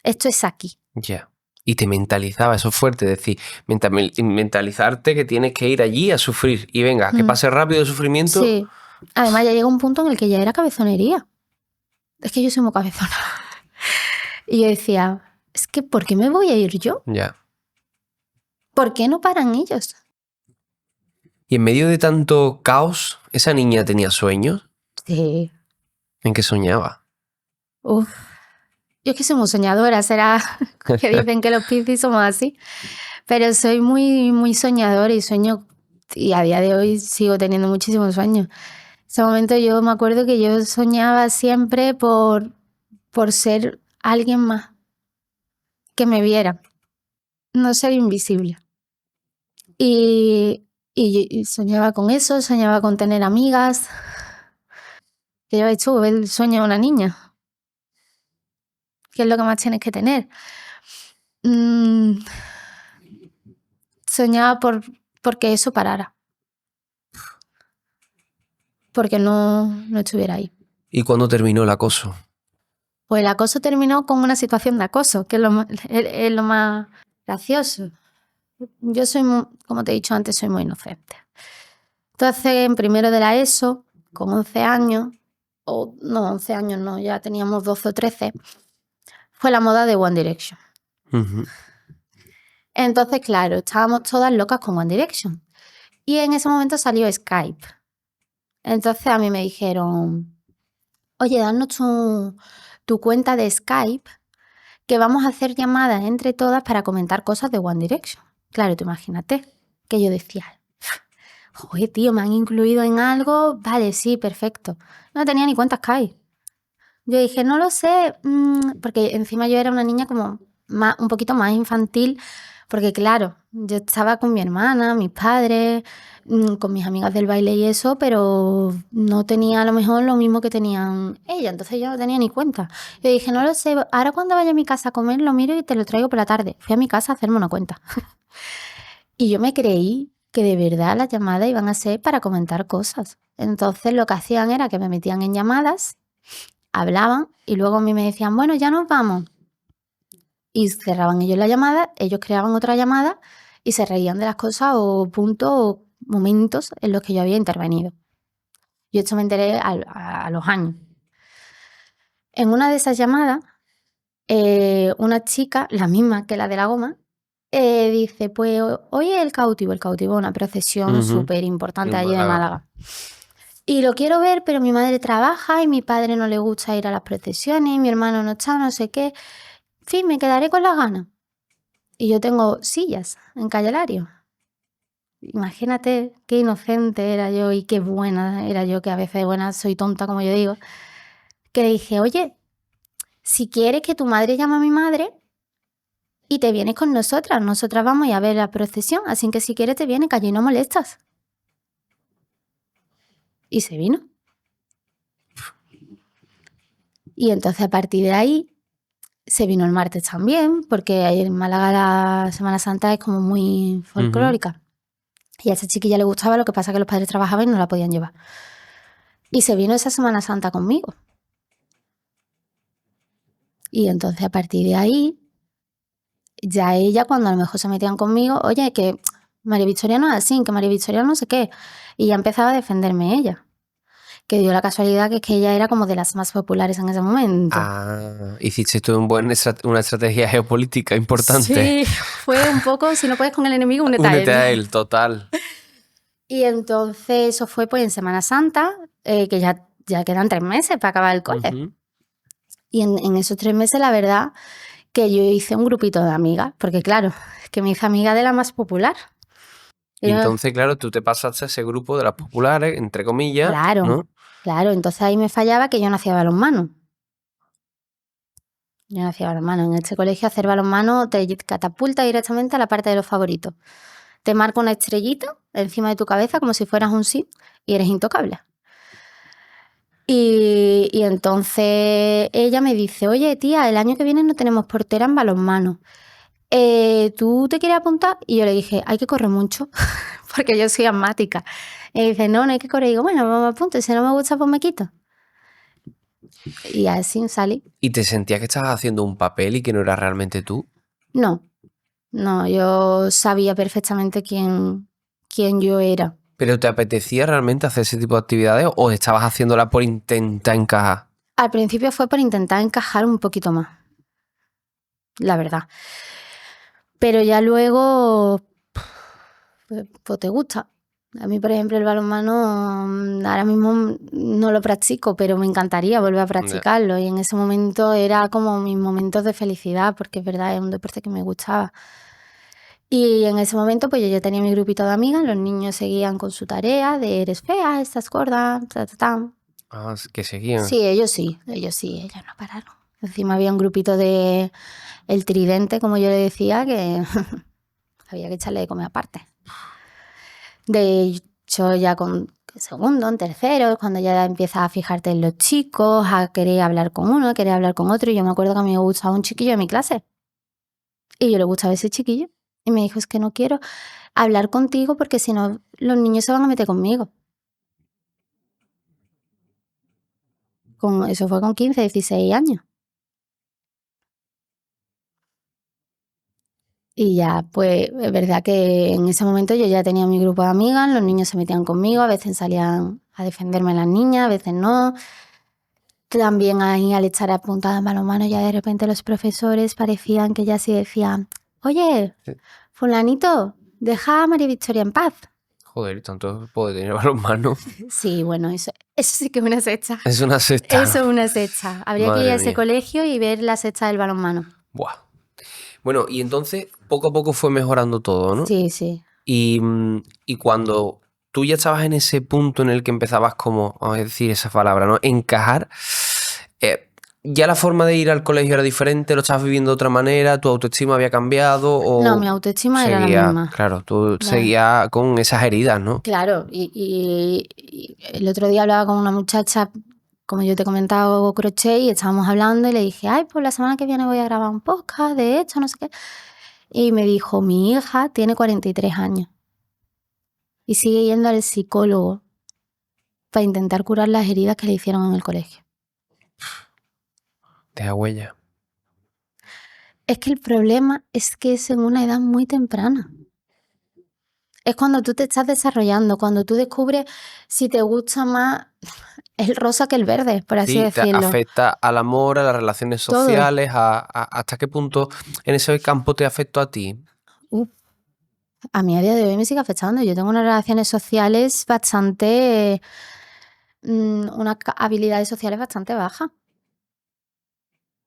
esto es aquí. Ya. Y te mentalizaba, eso es fuerte, decir, mentalizarte que tienes que ir allí a sufrir. Y venga, que pase rápido el sufrimiento. Sí. Además ya llega un punto en el que ya era cabezonería. Es que yo soy muy cabezona. Y yo decía, es que ¿por qué me voy a ir yo? Ya. ¿Por qué no paran ellos? Y en medio de tanto caos, ¿esa niña tenía sueños? Sí. ¿En qué soñaba? Uf. Yo es que soy muy soñadora, será que dicen que los Piscis somos así. Pero soy muy, muy soñadora y sueño, y a día de hoy sigo teniendo muchísimos sueños. Ese momento yo me acuerdo que yo soñaba siempre por ser alguien más que me viera, no ser invisible. Y soñaba con eso, soñaba con tener amigas. Que ya ves tú, el sueño de una niña. ¿Qué es lo que más tienes que tener? Soñaba porque eso parara. Porque no estuviera ahí. ¿Y cuándo terminó el acoso? Pues el acoso terminó con una situación de acoso, que es lo más gracioso. Yo soy, como te he dicho antes, soy muy inocente. Entonces, en primero de la ESO, con 11 años, o no, 11 años no, ya teníamos 12 o 13, fue la moda de One Direction. Ujú. Entonces, claro, estábamos todas locas con One Direction. Y en ese momento salió Skype. Entonces a mí me dijeron, oye, danos tu cuenta de Skype, que vamos a hacer llamadas entre todas para comentar cosas de One Direction. Claro, tú imagínate, que yo decía, joder, tío, me han incluido en algo, vale, sí, perfecto. No tenía ni cuenta Skype. Yo dije, no lo sé, porque encima yo era una niña como un poquito más infantil, Porque claro, yo estaba con mi hermana, mis padres, con mis amigas del baile y eso, pero no tenía a lo mejor lo mismo que tenían ellas, entonces yo no tenía ni cuenta. Yo dije, no lo sé, ahora cuando vaya a mi casa a comer lo miro y te lo traigo por la tarde. Fui a mi casa a hacerme una cuenta. Y yo me creí que de verdad las llamadas iban a ser para comentar cosas. Entonces lo que hacían era que me metían en llamadas, hablaban y luego a mí me decían, bueno, ya nos vamos. Y cerraban ellos la llamada, ellos creaban otra llamada y se reían de las cosas o puntos o momentos en los que yo había intervenido. Yo esto me enteré a los años. En una de esas llamadas, una chica, la misma que la de la goma, dice, pues hoy es el cautivo es una procesión súper importante allí de Málaga. Y lo quiero ver, pero mi madre trabaja y mi padre no le gusta ir a las procesiones y mi hermano no está, no sé qué. En fin, me quedaré con las ganas. Y yo tengo sillas en Calle Lario. Imagínate qué inocente era yo y qué buena era yo, que a veces buena soy tonta, como yo digo, que le dije, oye, si quieres que tu madre llame a mi madre y te vienes con nosotras vamos a ir a ver la procesión, así que si quieres te vienes, que allí no molestas. Y se vino. Y entonces a partir de ahí se vino el martes también, porque ahí en Málaga la Semana Santa es como muy folclórica. Y a esa chiquilla le gustaba, lo que pasa que los padres trabajaban y no la podían llevar. Y se vino esa Semana Santa conmigo. Y entonces a partir de ahí, ya ella cuando a lo mejor se metían conmigo, oye, que María Victoria no es así, que María Victoria no sé qué. Y ya empezaba a defenderme ella. Que dio la casualidad que es que ella era como de las más populares en ese momento. Ah, hiciste tú una estrategia geopolítica importante. Sí, fue un poco, si no puedes con el enemigo, únete a él. Únete a él, total. Y entonces eso fue pues en Semana Santa, que ya quedan 3 meses para acabar el cole. Y en esos 3 meses, la verdad, que yo hice un grupito de amigas, porque claro, es que me hice amiga de la más popular. Y entonces, claro, tú te pasaste a ese grupo de las populares, entre comillas, Claro, ¿no? claro. Entonces ahí me fallaba que yo no hacía balonmano. Yo no hacía balonmano. En este colegio hacer balonmano te catapulta directamente a la parte de los favoritos. Te marca una estrellita encima de tu cabeza como si fueras un sí y eres intocable. Y entonces ella me dice, oye tía, el año que viene no tenemos portera en balonmano. ¿Tú te quieres apuntar? Y yo le dije, hay que correr mucho, porque yo soy asmática. Y dice, no hay que correr. Y digo, bueno, me apunto, y si no me gusta, pues me quito. Y así salí. ¿Y te sentías que estabas haciendo un papel y que no era realmente tú? No, yo sabía perfectamente quién yo era. ¿Pero te apetecía realmente hacer ese tipo de actividades o estabas haciéndola por intentar encajar? Al principio fue por intentar encajar un poquito más, la verdad. Pero ya luego, pues te gusta. A mí, por ejemplo, el balonmano ahora mismo no lo practico, pero me encantaría volver a practicarlo. Y en ese momento era como mis momentos de felicidad, porque es verdad, es un deporte que me gustaba. Y en ese momento, pues yo ya tenía mi grupito de amigas, los niños seguían con su tarea de eres fea, estás gorda, ta, ta, ta. Ah, que seguían. Sí, ellos no pararon. Encima había un grupito de el tridente, como yo le decía, que había que echarle de comer aparte. De hecho, ya con segundo, en tercero, cuando ya empiezas a fijarte en los chicos, a querer hablar con uno, a querer hablar con otro. Y yo me acuerdo que a mí me gustaba un chiquillo de mi clase. Y yo le gustaba ese chiquillo. Y me dijo, es que no quiero hablar contigo porque si no, los niños se van a meter conmigo. Eso fue con 15, 16 años. Y ya, pues es verdad que en ese momento yo ya tenía mi grupo de amigas, los niños se metían conmigo, a veces salían a defenderme las niñas, a veces no. También ahí al estar apuntada en balonmano ya de repente los profesores parecían que ya sí decían, oye, fulanito, deja a María Victoria en paz. Joder, tanto puede tener balonmano. Sí, bueno, eso sí que es una secta. Es una secta. Eso es una secta. Habría que ir a ese colegio y ver la secta del balonmano. Buah. Bueno, y entonces poco a poco fue mejorando todo, ¿no? Sí, sí. Y cuando tú ya estabas en ese punto en el que empezabas como, vamos a decir esa palabra, ¿no? Encajar, ¿Ya la forma de ir al colegio era diferente? ¿Lo estabas viviendo de otra manera? ¿Tu autoestima había cambiado? No, ¿O mi autoestima era la seguía, misma. claro, tú ¿Vale? seguías con esas heridas, ¿no? Claro, y el otro día hablaba con una muchacha, como yo te comentaba, hago crochet y estábamos hablando y le dije, ay, pues la semana que viene voy a grabar un podcast de esto, no sé qué. Y me dijo, mi hija tiene 43 años y sigue yendo al psicólogo para intentar curar las heridas que le hicieron en el colegio. Deja huella. Es que el problema es que es en una edad muy temprana. Es cuando tú te estás desarrollando, cuando tú descubres si te gusta más el rosa que el verde, por así Sí, te decirlo. afecta al amor, a las relaciones Todo. sociales, hasta qué punto en ese campo te afectó a ti. Uh, a mí a día de hoy me sigue afectando. Yo tengo unas relaciones sociales bastante, unas habilidades sociales bastante bajas.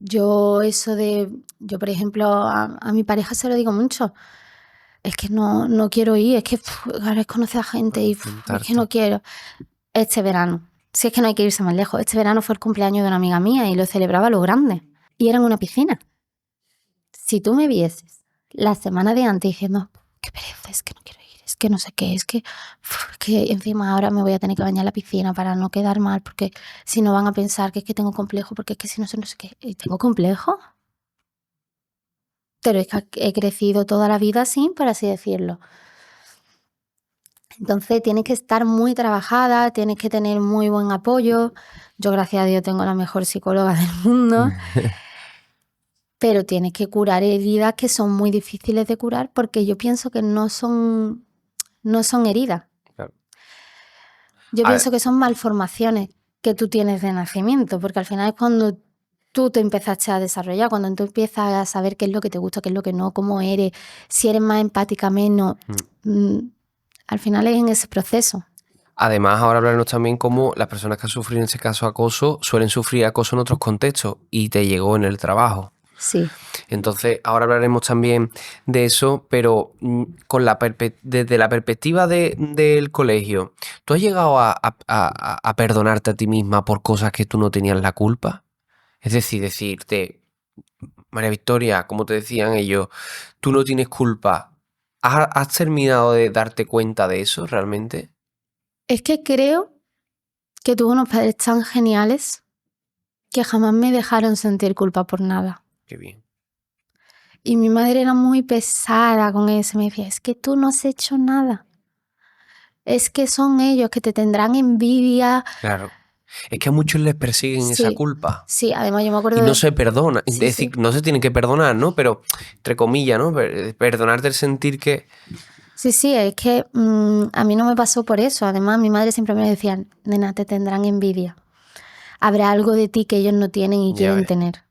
Yo, por ejemplo, a mi pareja se lo digo mucho. Es que no quiero ir, es que ahora es conocer a gente y es que Enfrentarte. no quiero. Este verano, si es que no hay que irse más lejos, este verano fue el cumpleaños de una amiga mía y lo celebraba a lo grande. Y era en una piscina. Si tú me vieses la semana de antes diciendo, qué pereza, es que no quiero ir, es que no sé qué, es que encima ahora me voy a tener que bañar en la piscina para no quedar mal, porque si no van a pensar que es que tengo complejo, porque es que si no sé, no sé qué. ¿Y tengo complejo? Pero es que he crecido toda la vida así, por así decirlo. Entonces tienes que estar muy trabajada, tienes que tener muy buen apoyo. Yo, gracias a Dios, tengo la mejor psicóloga del mundo, pero tienes que curar heridas que son muy difíciles de curar porque yo pienso que no son heridas. Claro. Yo A ver, pienso que son malformaciones que tú tienes de nacimiento, porque al final es cuando tú te empezaste a desarrollar, cuando tú empiezas a saber qué es lo que te gusta, qué es lo que no, cómo eres, si eres más empática, menos. Al final es en ese proceso. además, ahora hablaremos también cómo las personas que han sufrido en ese caso acoso suelen sufrir acoso en otros contextos y te llegó en el trabajo. Sí. Entonces, ahora hablaremos también de eso, pero con desde la perspectiva del colegio, ¿tú has llegado a perdonarte a ti misma por cosas que tú no tenías la culpa? Es decir, decirte, María Victoria, como te decían ellos, tú no tienes culpa. ¿Has terminado de darte cuenta de eso realmente? Es que creo que tuve unos padres tan geniales que jamás me dejaron sentir culpa por nada. Qué bien. Y mi madre era muy pesada con eso. Me decía, es que tú no has hecho nada. Es que son ellos que te tendrán envidia. Claro. Es que a muchos les persiguen esa Sí, culpa. sí, además yo me Y acuerdo no de... se perdona. Es Sí, decir, sí. no se tienen que perdonar, ¿no? Pero, entre comillas, ¿no? Perdonarte el sentir que... Sí, sí, es que a mí no me pasó por eso. Además, mi madre siempre me decía, nena, te tendrán envidia. Habrá algo de ti que ellos no tienen y Ya quieren ves. tener.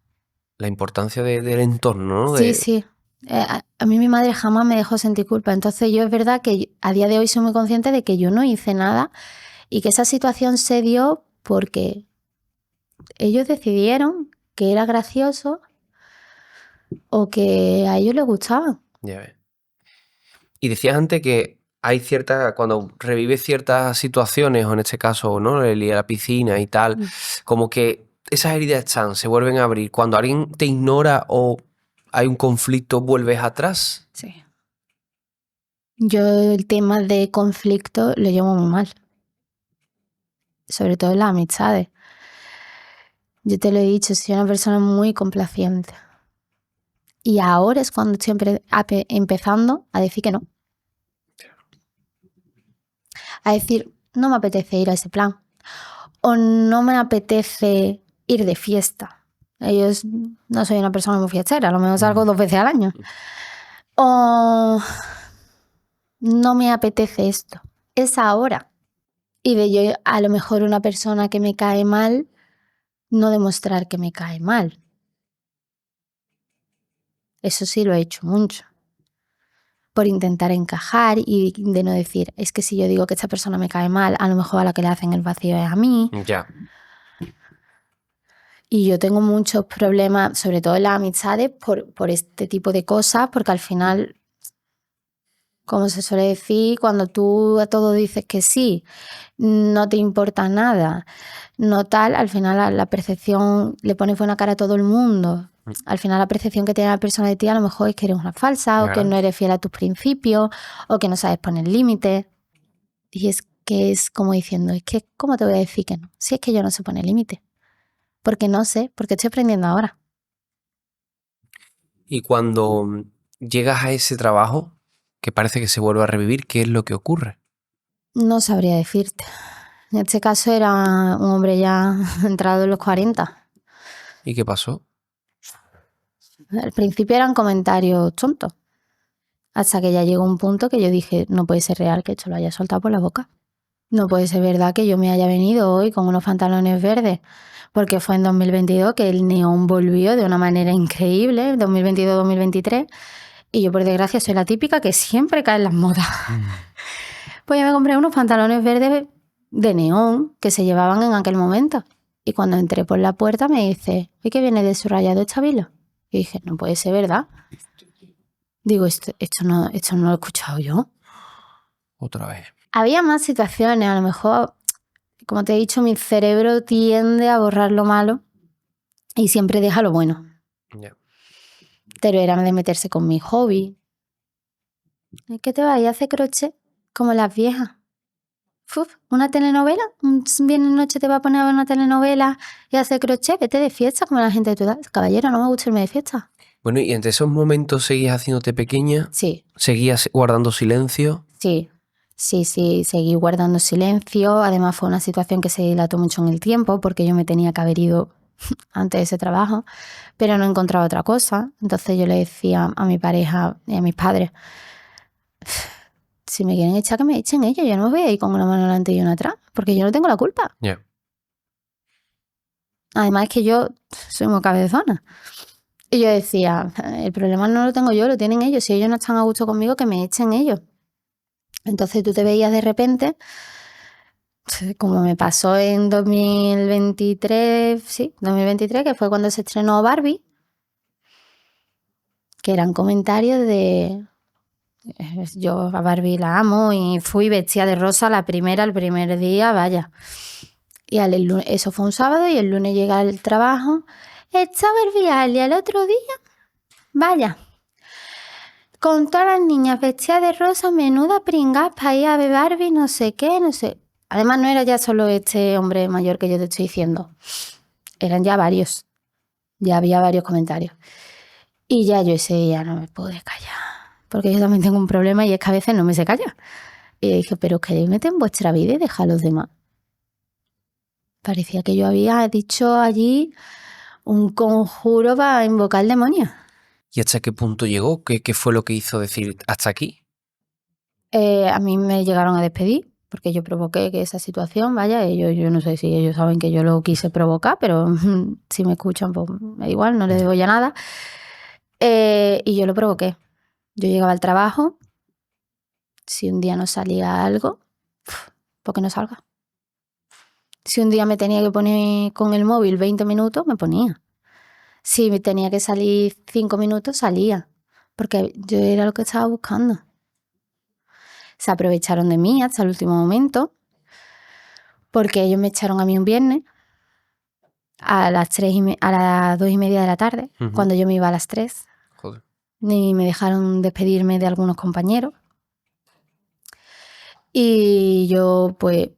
La importancia del entorno, ¿no? Sí, sí. A mí mi madre jamás me dejó sentir culpa. Entonces yo es verdad que a día de hoy soy muy consciente de que yo no hice nada y que esa situación se dio porque ellos decidieron que era gracioso o que a ellos les gustaba. Ya ves. Y decías antes que hay ciertas, cuando revives ciertas situaciones, o en este caso, ¿no? El ir a la piscina y tal, Mm. como que esas heridas están, se vuelven a abrir. Cuando alguien te ignora o hay un conflicto, vuelves atrás. Sí. Yo el tema de conflicto lo llevo muy mal, sobre todo en las amistades. Yo te lo he dicho, soy una persona muy complaciente. Y ahora es cuando estoy empezando a decir que no. A decir, no me apetece ir a ese plan. O no me apetece ir de fiesta. Ellos no soy una persona muy fiestera, a lo mejor salgo 2 veces al año. O no me apetece esto. Es ahora. Y de yo, a lo mejor una persona que me cae mal, no demostrar que me cae mal. Eso sí lo he hecho mucho. Por intentar encajar y de no decir, es que si yo digo que esta persona me cae mal, a lo mejor a la que le hacen el vacío es a mí. Ya. Y yo tengo muchos problemas, sobre todo en las amistades, por este tipo de cosas, porque al final Como se suele decir, cuando tú a todo dices que sí, no te importa nada, no tal, al final la percepción le pones buena cara a todo el mundo. Al final la percepción que tiene la persona de ti a lo mejor es que eres una falsa o que no eres fiel a tus principios o que no sabes poner límites. Y es que es como diciendo, es que ¿cómo te voy a decir que no? Si es que yo no sé poner límites. Porque no sé, porque estoy aprendiendo ahora. Y cuando llegas a ese trabajo, que parece que se vuelve a revivir, ¿qué es lo que ocurre? No sabría decirte. En este caso era un hombre ya entrado en los 40. ¿Y qué pasó? Al principio eran comentarios tontos. Hasta que ya llegó un punto que yo dije, no puede ser real que esto lo haya soltado por la boca. No puede ser verdad que yo me haya venido hoy con unos pantalones verdes, porque fue en 2022 que el neón volvió de una manera increíble, 2022-2023, y yo por desgracia soy la típica que siempre cae en las modas. Pues yo me compré unos pantalones verdes de neón que se llevaban en aquel momento. Y cuando entré por la puerta me dice, ¿y qué viene de subrayado estabilo? Y dije, no puede ser verdad. Digo, esto no lo he escuchado yo. Otra vez. Había más situaciones, a lo mejor, como te he dicho, mi cerebro tiende a borrar lo malo y siempre deja lo bueno. Yeah. Pero era de meterse con mi hobby. ¿Qué te vas a hacer crochet? Como las viejas. ¿Una telenovela? Un viernes noche te va a poner a ver una telenovela y hacer crochet, vete de fiesta como la gente de tu edad. Caballero, no me gusta irme de fiesta. Bueno, ¿y entre esos momentos seguías haciéndote pequeña? Sí. ¿Seguías guardando silencio? Sí, seguí guardando silencio. Además fue una situación que se dilató mucho en el tiempo porque yo me tenía que haber ido antes de ese trabajo, pero no encontraba otra cosa. Entonces yo le decía a mi pareja y a mis padres, si me quieren echar, que me echen ellos. Yo no me voy a ir con una mano delante y una atrás, porque yo no tengo la culpa. Yeah. Además es que yo soy muy cabezona. Y yo decía, el problema no lo tengo yo, lo tienen ellos. Si ellos no están a gusto conmigo, que me echen ellos. Entonces tú te veías de repente, como me pasó en 2023, sí, 2023, que fue cuando se estrenó Barbie, que eran comentarios de, yo a Barbie la amo y fui vestida de rosa el primer día, vaya. Y eso fue un sábado y el lunes llega al trabajo, está Barbie y al otro día, vaya, con todas las niñas vestidas de rosa, menuda pringas para ir a ver Barbie, no sé qué, no sé. Además no era ya solo este hombre mayor que yo te estoy diciendo, eran ya varios, ya había varios comentarios. Y ya yo ese día no me pude callar, porque yo también tengo un problema y es que a veces no me sé callar. Y dije, pero que meten en vuestra vida y deja a los demás. Parecía que yo había dicho allí un conjuro para invocar el demonio. ¿Y hasta qué punto llegó? ¿Qué fue lo que hizo decir hasta aquí? A mí me llegaron a despedir porque yo provoqué que esa situación, vaya, yo no sé si ellos saben que yo lo quise provocar, pero si me escuchan, pues me da igual, no les debo ya nada. Y yo lo provoqué. Yo llegaba al trabajo, si un día no salía algo, pues que no salga. Si un día me tenía que poner con el móvil 20 minutos, me ponía. Si me tenía que salir 5 minutos, salía. Porque yo era lo que estaba buscando. Se aprovecharon de mí hasta el último momento. Porque ellos me echaron a mí un viernes a las 2:30 de la tarde, cuando yo me iba a las 3. Joder. Ni me dejaron despedirme de algunos compañeros. Y yo pues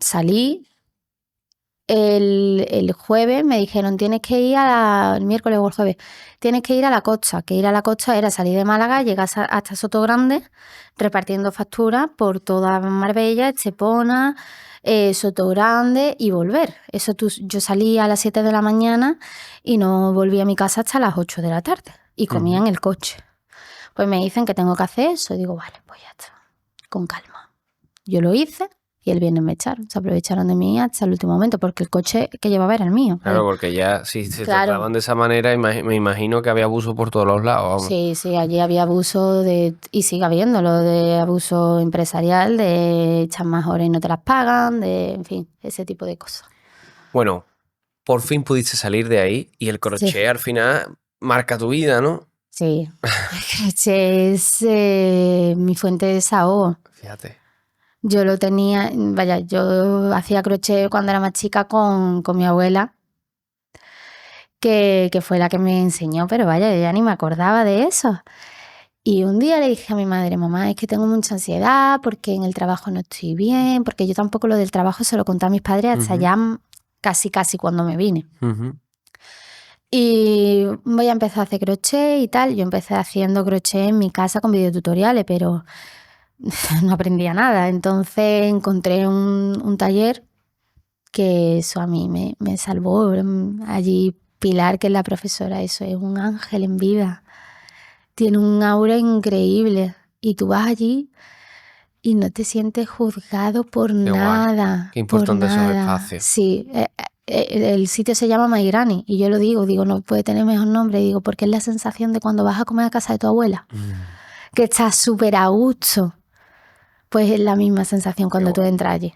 salí. El jueves me dijeron, tienes que ir el miércoles o el jueves, tienes que ir a la costa, que ir a la costa era salir de Málaga, llegar hasta Sotogrande, repartiendo facturas por toda Marbella, Estepona, Sotogrande y volver. Yo salí a las 7 de la mañana y no volví a mi casa hasta las 8 de la tarde y comía en el coche. Pues me dicen que tengo que hacer eso, y digo, vale, pues ya está, con calma. Yo lo hice. Y el viernes me echaron, se aprovecharon de mí hasta el último momento, porque el coche que llevaba era el mío. Claro, porque ya si se Claro. trataban de esa manera, me imagino que había abuso por todos los lados. Vamos. Sí, allí había abuso y sigue habiéndolo, de abuso empresarial, de echar más horas y no te las pagan, en fin, ese tipo de cosas. Bueno, por fin pudiste salir de ahí y el crochet al final marca tu vida, ¿no? Sí, el crochet es mi fuente de desahogo. Fíjate. Yo lo tenía, vaya, yo hacía crochet cuando era más chica con mi abuela, que fue la que me enseñó, pero vaya, yo ya ni me acordaba de eso. Y un día le dije a mi madre, mamá, es que tengo mucha ansiedad porque en el trabajo no estoy bien, porque yo tampoco lo del trabajo se lo conté a mis padres hasta ya casi cuando me vine. Y voy a empezar a hacer crochet y tal. Yo empecé haciendo crochet en mi casa con videotutoriales, pero no aprendía nada. Entonces encontré un taller que eso a mí me salvó. Allí Pilar, que es la profesora, eso es un ángel en vida. Tiene un aura increíble. Y tú vas allí y no te sientes juzgado por Qué nada. Guay. Qué importante esos espacios. Sí, el sitio se llama My Granny y yo lo digo, no puede tener mejor nombre, digo, porque es la sensación de cuando vas a comer a casa de tu abuela, que estás súper a gusto. Pues es la misma sensación cuando tú entras allí.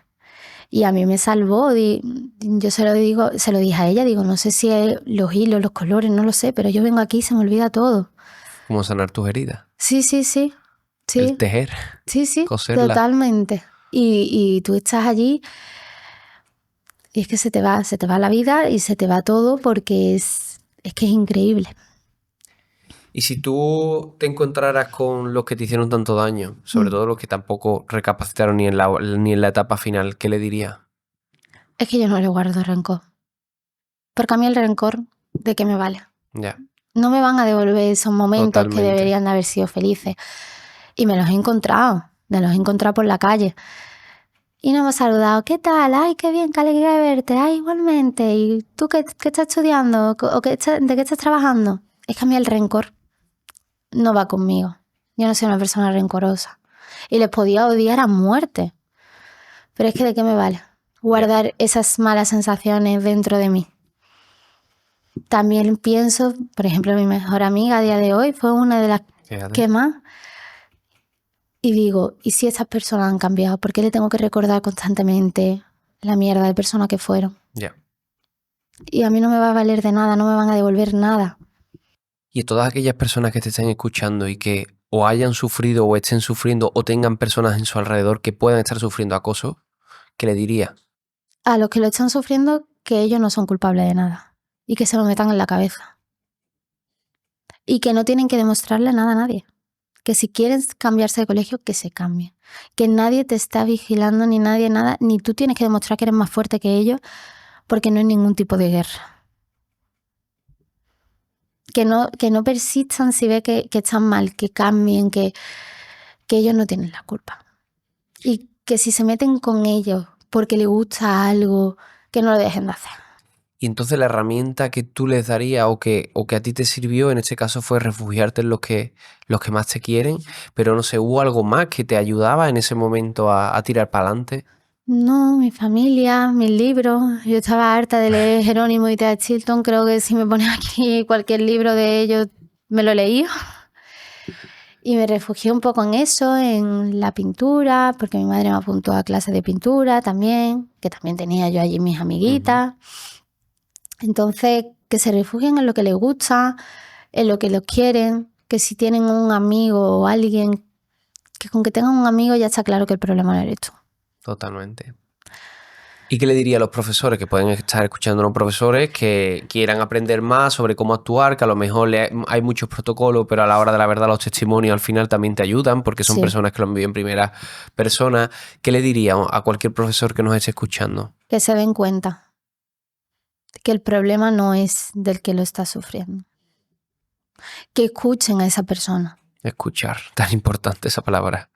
Y a mí me salvó, yo se lo dije a ella, digo, no sé si es los hilos, los colores, no lo sé, pero yo vengo aquí y se me olvida todo. Como sanar tus heridas. Sí. El tejer. Sí, coserla. Totalmente. Y tú estás allí y es que se te va la vida y se te va todo porque es que es increíble. Y si tú te encontraras con los que te hicieron tanto daño, sobre todo los que tampoco recapacitaron ni en la etapa final, ¿qué le dirías? Es que yo no le guardo rencor. Porque a mí el rencor, ¿de qué me vale? Ya. No me van a devolver esos momentos que deberían de haber sido felices. Y me los he encontrado por la calle. Y no me ha saludado. ¿Qué tal? Ay, qué bien, qué alegría de verte. Ay, igualmente. ¿Y tú qué estás estudiando? ¿O de qué estás trabajando? Es que a mí el rencor no va conmigo. Yo no soy una persona rencorosa. Y les podía odiar a muerte. Pero es que ¿de qué me vale guardar esas malas sensaciones dentro de mí? También pienso, por ejemplo, mi mejor amiga a día de hoy fue una de las que más. Y digo, ¿y si estas personas han cambiado? ¿Por qué le tengo que recordar constantemente la mierda de persona que fueron? Ya. Y a mí no me va a valer de nada, no me van a devolver nada. Y todas aquellas personas que te estén escuchando y que o hayan sufrido o estén sufriendo o tengan personas en su alrededor que puedan estar sufriendo acoso, ¿qué le diría? A los que lo están sufriendo, que ellos no son culpables de nada. Y que se lo metan en la cabeza. Y que no tienen que demostrarle nada a nadie. Que si quieren cambiarse de colegio, que se cambien. Que nadie te está vigilando, ni nadie nada, ni tú tienes que demostrar que eres más fuerte que ellos, porque no hay ningún tipo de guerra. Que no persistan si ve que están mal, que cambien, que ellos no tienen la culpa. Y que si se meten con ellos porque les gusta algo, que no lo dejen de hacer. Y entonces la herramienta que tú les darías o que a ti te sirvió en este caso fue refugiarte en los que más te quieren, pero no sé, ¿hubo algo más que te ayudaba en ese momento a tirar para adelante? No, mi familia, mis libros. Yo estaba harta de leer Jerónimo y Tea Chilton. Creo que si me pones aquí cualquier libro de ellos, me lo leí. Y me refugié un poco en eso, en la pintura, porque mi madre me apuntó a clases de pintura también, que también tenía yo allí mis amiguitas. Entonces, que se refugien en lo que les gusta, en lo que los quieren, que si tienen un amigo o alguien, que con que tengan un amigo ya está claro que el problema no eres tú. Totalmente. ¿Y qué le diría a los profesores que pueden estar escuchando a los profesores que quieran aprender más sobre cómo actuar, que a lo mejor hay muchos protocolos, pero a la hora de la verdad los testimonios al final también te ayudan porque son personas que lo han vivido en primera persona? ¿Qué le diría a cualquier profesor que nos esté escuchando? Que se den cuenta que el problema no es del que lo está sufriendo. Que escuchen a esa persona. Escuchar, tan importante esa palabra.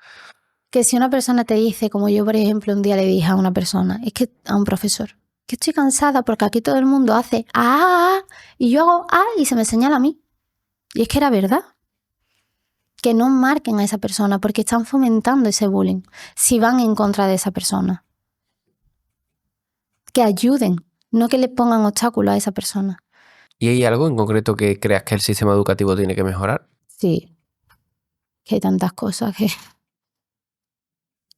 Que si una persona te dice, como yo por ejemplo un día le dije a una persona, a un profesor, que estoy cansada porque aquí todo el mundo hace y yo hago y se me señala a mí. Y es que era verdad. Que no marquen a esa persona porque están fomentando ese bullying si van en contra de esa persona. Que ayuden, no que le pongan obstáculos a esa persona. ¿Y hay algo en concreto que creas que el sistema educativo tiene que mejorar? Sí, que hay tantas cosas que...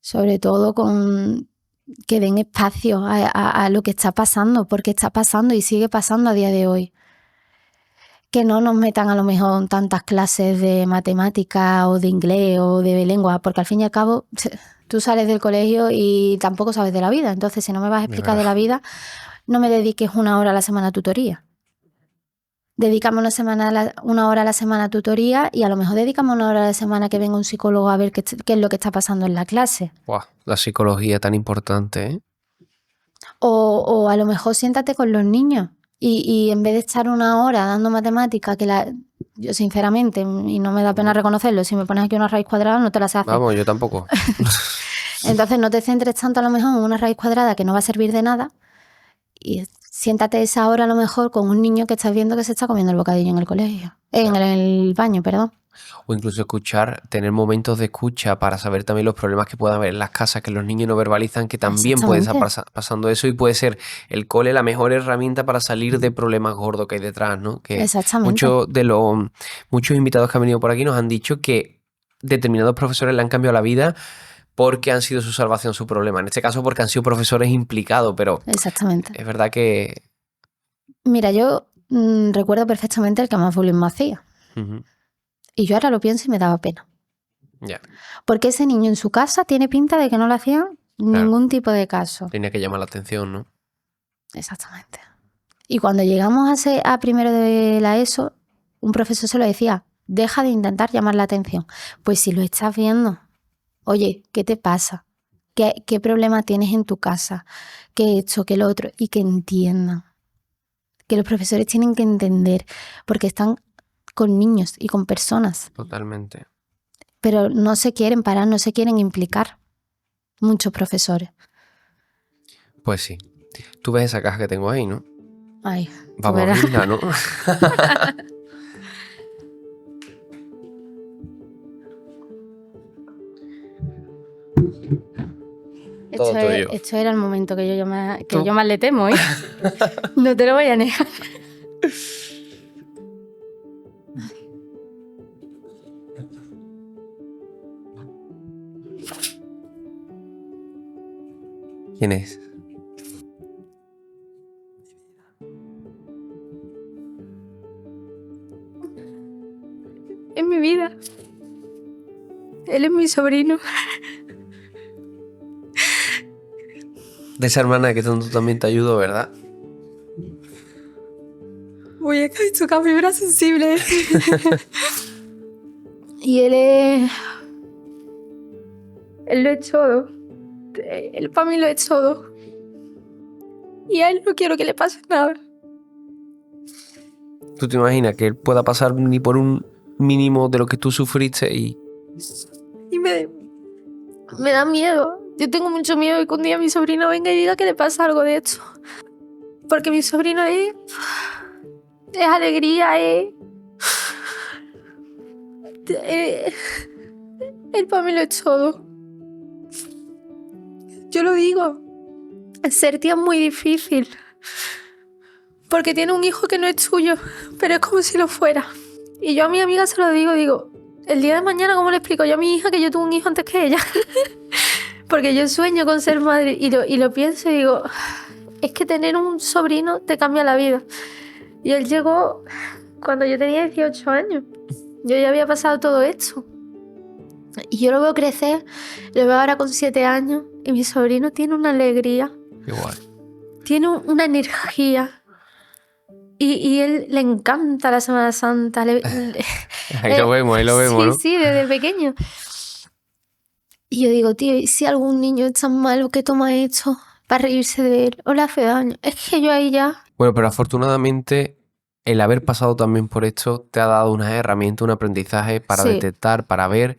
Sobre todo con que den espacio a lo que está pasando, porque está pasando y sigue pasando a día de hoy. que no nos metan a lo mejor tantas clases de matemática o de inglés o de lengua, porque al fin y al cabo tú sales del colegio y tampoco sabes de la vida. Entonces, si no me vas a explicar de la vida, no me dediques 1 hora a la semana a tutoría. Dedícame una hora a la semana a tutoría y a lo mejor dedícame 1 hora a la semana que venga un psicólogo a ver qué es lo que está pasando en la clase. Wow, la psicología tan importante, ¿eh? O a lo mejor siéntate con los niños y en vez de estar 1 hora dando matemática, yo sinceramente, y no me da pena reconocerlo, si me pones aquí una raíz cuadrada no te la sé hacer. Vamos, yo tampoco. Entonces no te centres tanto a lo mejor en una raíz cuadrada que no va a servir de nada y siéntate esa hora a lo mejor con un niño que estás viendo que se está comiendo el bocadillo en el colegio, en el baño, perdón. O incluso tener momentos de escucha para saber también los problemas que pueda haber en las casas, que los niños no verbalizan, que también puede estar pasando eso y puede ser el cole la mejor herramienta para salir de problemas gordos que hay detrás, ¿no? Que Exactamente. Muchos invitados que han venido por aquí nos han dicho que determinados profesores le han cambiado la vida porque han sido su salvación, su problema. En este caso porque han sido profesores implicados, pero exactamente. Es verdad que... Mira, yo recuerdo perfectamente el que más bullying me hacía. Uh-huh. Y yo ahora lo pienso y me daba pena. Yeah. Porque ese niño en su casa tiene pinta de que no le hacían ningún tipo de caso. Tenía que llamar la atención, ¿no? Exactamente. Y cuando llegamos a primero de la ESO, un profesor se lo decía, deja de intentar llamar la atención. Pues si lo estás viendo, oye, ¿qué te pasa? ¿Qué problema tienes en tu casa? ¿Qué esto, qué lo otro? Y que entiendan. Que los profesores tienen que entender, porque están con niños y con personas. Totalmente. Pero no se quieren parar, no se quieren implicar. Muchos profesores. Pues sí. Tú ves esa caja que tengo ahí, ¿no? Ay, vamos a abrirla, ¿no? Esto era el momento que yo más le temo, ¿eh? No te lo voy a negar. ¿Quién es? Es mi vida. Él es mi sobrino. De esa hermana que tanto también te ayudó, ¿verdad? Uy, es que hay tocado fibra sensible. Y él lo es todo. Él para mí lo es todo. Y a él no quiero que le pase nada. ¿Tú te imaginas que él pueda pasar ni por un mínimo de lo que tú sufriste y me da miedo. Yo tengo mucho miedo de que un día mi sobrino venga y diga que le pasa algo de esto. Porque mi sobrino es alegría, él para mí lo es todo. Yo lo digo, ser tía es muy difícil. Porque tiene un hijo que no es tuyo, pero es como si lo fuera. Y yo a mi amiga se lo digo, el día de mañana, ¿cómo le explico yo a mi hija que yo tuve un hijo antes que ella? Porque yo sueño con ser madre y lo pienso y digo, es que tener un sobrino te cambia la vida. Y él llegó cuando yo tenía 18 años. Yo ya había pasado todo esto. Y yo lo veo crecer, lo veo ahora con 7 años y mi sobrino tiene una alegría. Igual. Tiene una energía. Y él le encanta la Semana Santa. Ahí lo vemos, ¿no? Sí, desde pequeño. Y yo digo, tío, ¿y si algún niño es tan malo que toma esto para reírse de él o le hace daño? Es que yo ahí ya... Bueno, pero afortunadamente el haber pasado también por esto te ha dado unas herramientas, un aprendizaje para detectar, para ver.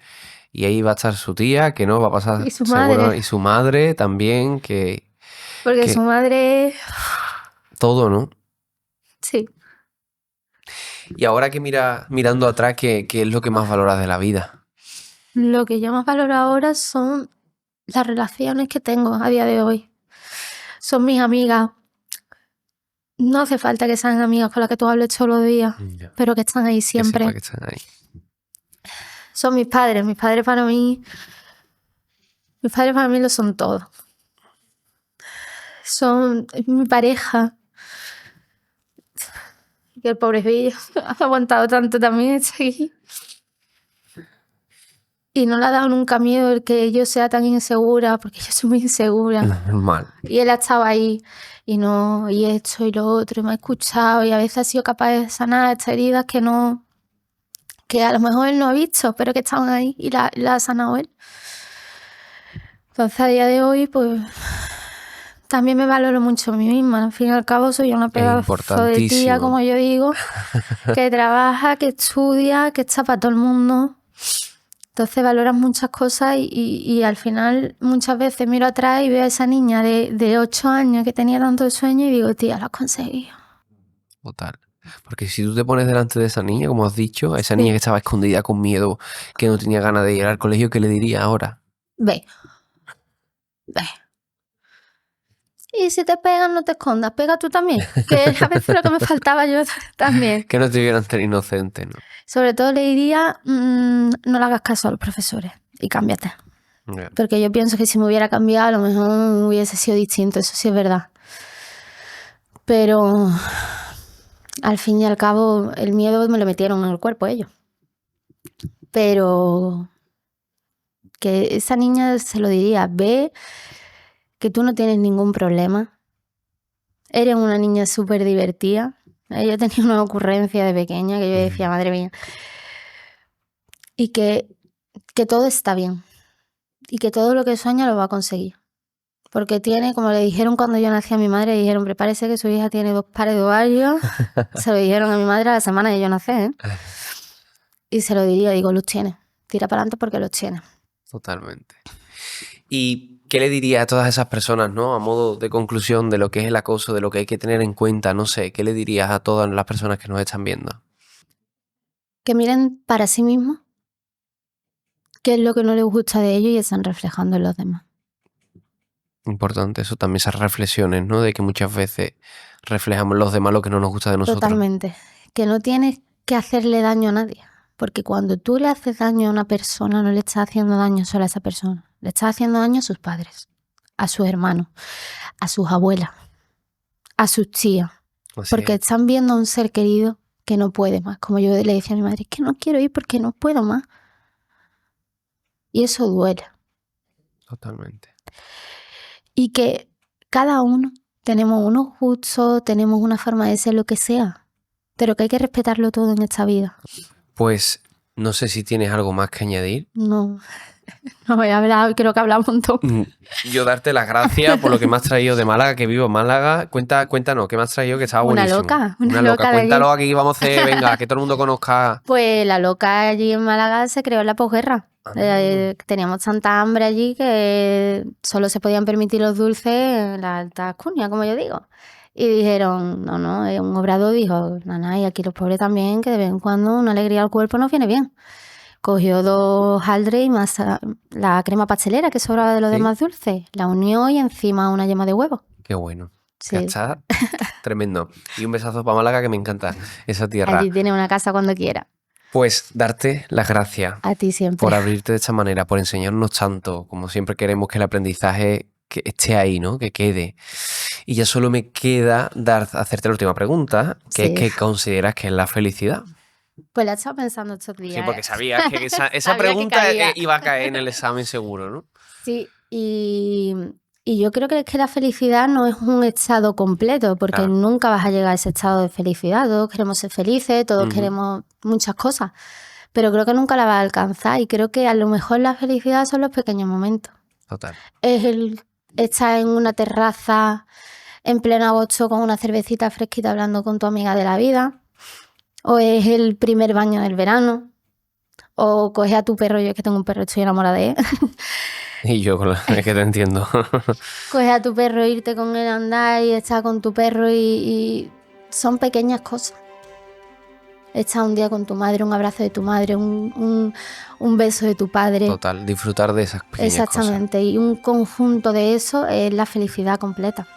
Y ahí va a estar su tía, que no va a pasar y su seguro, madre. y su madre también, Porque su madre... Todo, ¿no? Sí. Y ahora que mirando atrás, ¿qué es lo que más valoras de la vida? Lo que yo más valoro ahora son las relaciones que tengo a día de hoy. Son mis amigas. No hace falta que sean amigas con las que tú hables todos los días, pero que están ahí siempre. Que están ahí. Son mis padres. Mis padres para mí lo son todo. Son mi pareja. que el pobrecillo ha aguantado tanto también está aquí. Y no le ha dado nunca miedo el que yo sea tan insegura, porque yo soy muy insegura. Normal. Y él ha estado ahí, y no, y esto y lo otro, y me ha escuchado, y a veces ha sido capaz de sanar estas heridas que no, que a lo mejor él no ha visto, pero que estaban ahí, y la ha sanado él. Entonces a día de hoy, pues, también me valoro mucho a mí misma. Al fin y al cabo soy una pedazo de tía, como yo digo, que trabaja, que estudia, que está para todo el mundo. Entonces valoras muchas cosas y al final muchas veces miro atrás y veo a esa niña de 8 años que tenía tanto sueño y digo, tía, lo has conseguido. Total. Porque si tú te pones delante de esa niña, como has dicho, a esa niña que estaba escondida con miedo, que no tenía ganas de ir al colegio, ¿qué le dirías ahora? Ve. Y si te pegan, no te escondas, pega tú también. Que a veces lo que me faltaba yo también. Que no te vieran tan inocente, ¿no? Sobre todo le diría, no le hagas caso a los profesores y cámbiate. Yeah. Porque yo pienso que si me hubiera cambiado, a lo mejor hubiese sido distinto, eso sí es verdad. Pero al fin y al cabo, el miedo me lo metieron en el cuerpo ellos. Pero que esa niña se lo diría, ve que tú no tienes ningún problema. Eres una niña súper divertida. Ella tenía una ocurrencia de pequeña que yo decía, madre mía. Y que todo está bien. Y que todo lo que sueña lo va a conseguir. Porque tiene, como le dijeron cuando yo nací a mi madre, dijeron, prepárese que su hija tiene 2 pares de ovarios. Se lo dijeron a mi madre a la semana de yo nacer, ¿eh? Y se lo diría, digo, los tiene. Tira para adelante porque los tiene. Totalmente. ¿Y qué le diría a todas esas personas, ¿no? A modo de conclusión de lo que es el acoso, de lo que hay que tener en cuenta, no sé, ¿qué le dirías a todas las personas que nos están viendo? Que miren para sí mismos qué es lo que no les gusta de ellos y están reflejando en los demás. Importante eso también, esas reflexiones, ¿no? De que muchas veces reflejamos en los demás lo que no nos gusta de nosotros. Totalmente. Que no tienes que hacerle daño a nadie. Porque cuando tú le haces daño a una persona, no le estás haciendo daño solo a esa persona. Le estás haciendo daño a sus padres, a sus hermanos, a sus abuelas, a sus tías. Así porque es. están viendo a un ser querido que no puede más. Como yo le decía a mi madre, es que no quiero ir porque no puedo más. Y eso duele. Totalmente. Y que cada uno tenemos unos gustos, tenemos una forma de ser, lo que sea. Pero que hay que respetarlo todo en esta vida. Pues no sé si tienes algo más que añadir. No voy a hablar, creo que he hablado un montón. Yo darte las gracias por lo que me has traído de Málaga, que vivo en Málaga. Cuéntanos, ¿qué me has traído? Que estaba buenísimo. Una loca. Cuéntalo aquí, vamos a hacer, venga, que todo el mundo conozca. Pues la loca allí en Málaga se creó en la posguerra. Teníamos tanta hambre allí que solo se podían permitir los dulces en la alta alcurnia, como yo digo. Y dijeron, no, un obrador dijo, y aquí los pobres también, que de vez en cuando una alegría al cuerpo nos viene bien. Cogió 2 hojaldres y más la crema pastelera que sobraba de los demás dulces. La unió y encima una yema de huevo. Qué bueno. Sí. ¿Cachá? Tremendo. Y un besazo para Málaga, que me encanta esa tierra. Allí tiene una casa cuando quiera. Pues darte las gracias A ti siempre. por abrirte de esta manera, por enseñarnos tanto. Como siempre queremos que el aprendizaje que esté ahí, ¿no? Que quede. Y ya solo me queda hacerte la última pregunta, que es ¿qué consideras que es la felicidad? Pues la he estado pensando estos días. Sí, porque sabías que esa pregunta iba a caer en el examen seguro, ¿no? Sí, y yo creo que es que la felicidad no es un estado completo, porque nunca vas a llegar a ese estado de felicidad. Todos queremos ser felices, todos queremos muchas cosas, pero creo que nunca la vas a alcanzar y creo que a lo mejor la felicidad son los pequeños momentos. Total. Es el estar en una terraza en pleno agosto con una cervecita fresquita hablando con tu amiga de la vida, o es el primer baño del verano, o coges a tu perro, yo es que tengo un perro, estoy enamorada de él. Y yo, es que te entiendo. Coges a tu perro, irte con él a andar y estar con tu perro y son pequeñas cosas. Estar un día con tu madre, un abrazo de tu madre, un beso de tu padre. Total, disfrutar de esas pequeñas Exactamente, cosas. Y un conjunto de eso es la felicidad completa.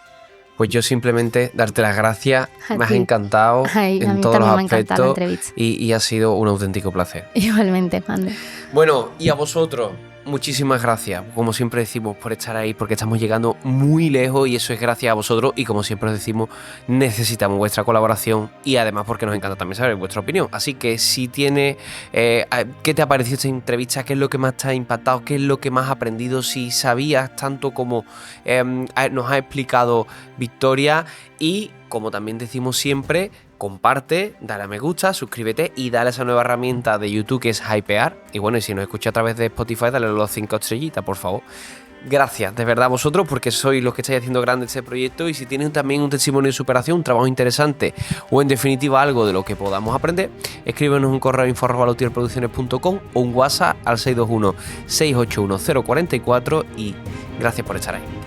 Pues yo simplemente darte las gracias, me has encantado en todos los aspectos y ha sido un auténtico placer. Igualmente, Juan. Bueno, y a vosotros, muchísimas gracias, como siempre decimos, por estar ahí, porque estamos llegando muy lejos y eso es gracias a vosotros y como siempre os decimos, necesitamos vuestra colaboración y además porque nos encanta también saber vuestra opinión. Así que si tiene, ¿qué te ha parecido esta entrevista? ¿Qué es lo que más te ha impactado? ¿Qué es lo que más has aprendido? Si sabías tanto como nos ha explicado Victoria y como también decimos siempre, comparte, dale a me gusta, suscríbete y dale a esa nueva herramienta de YouTube que es Hypear. Y bueno, y si nos escucha a través de Spotify, dale los 5 estrellitas, por favor. Gracias, de verdad, a vosotros, porque sois los que estáis haciendo grande este proyecto. Y si tienen también un testimonio de superación, un trabajo interesante o en definitiva algo de lo que podamos aprender, escríbenos un correo info@lautierproducciones.com o un WhatsApp al 621 681 044 y gracias por estar ahí.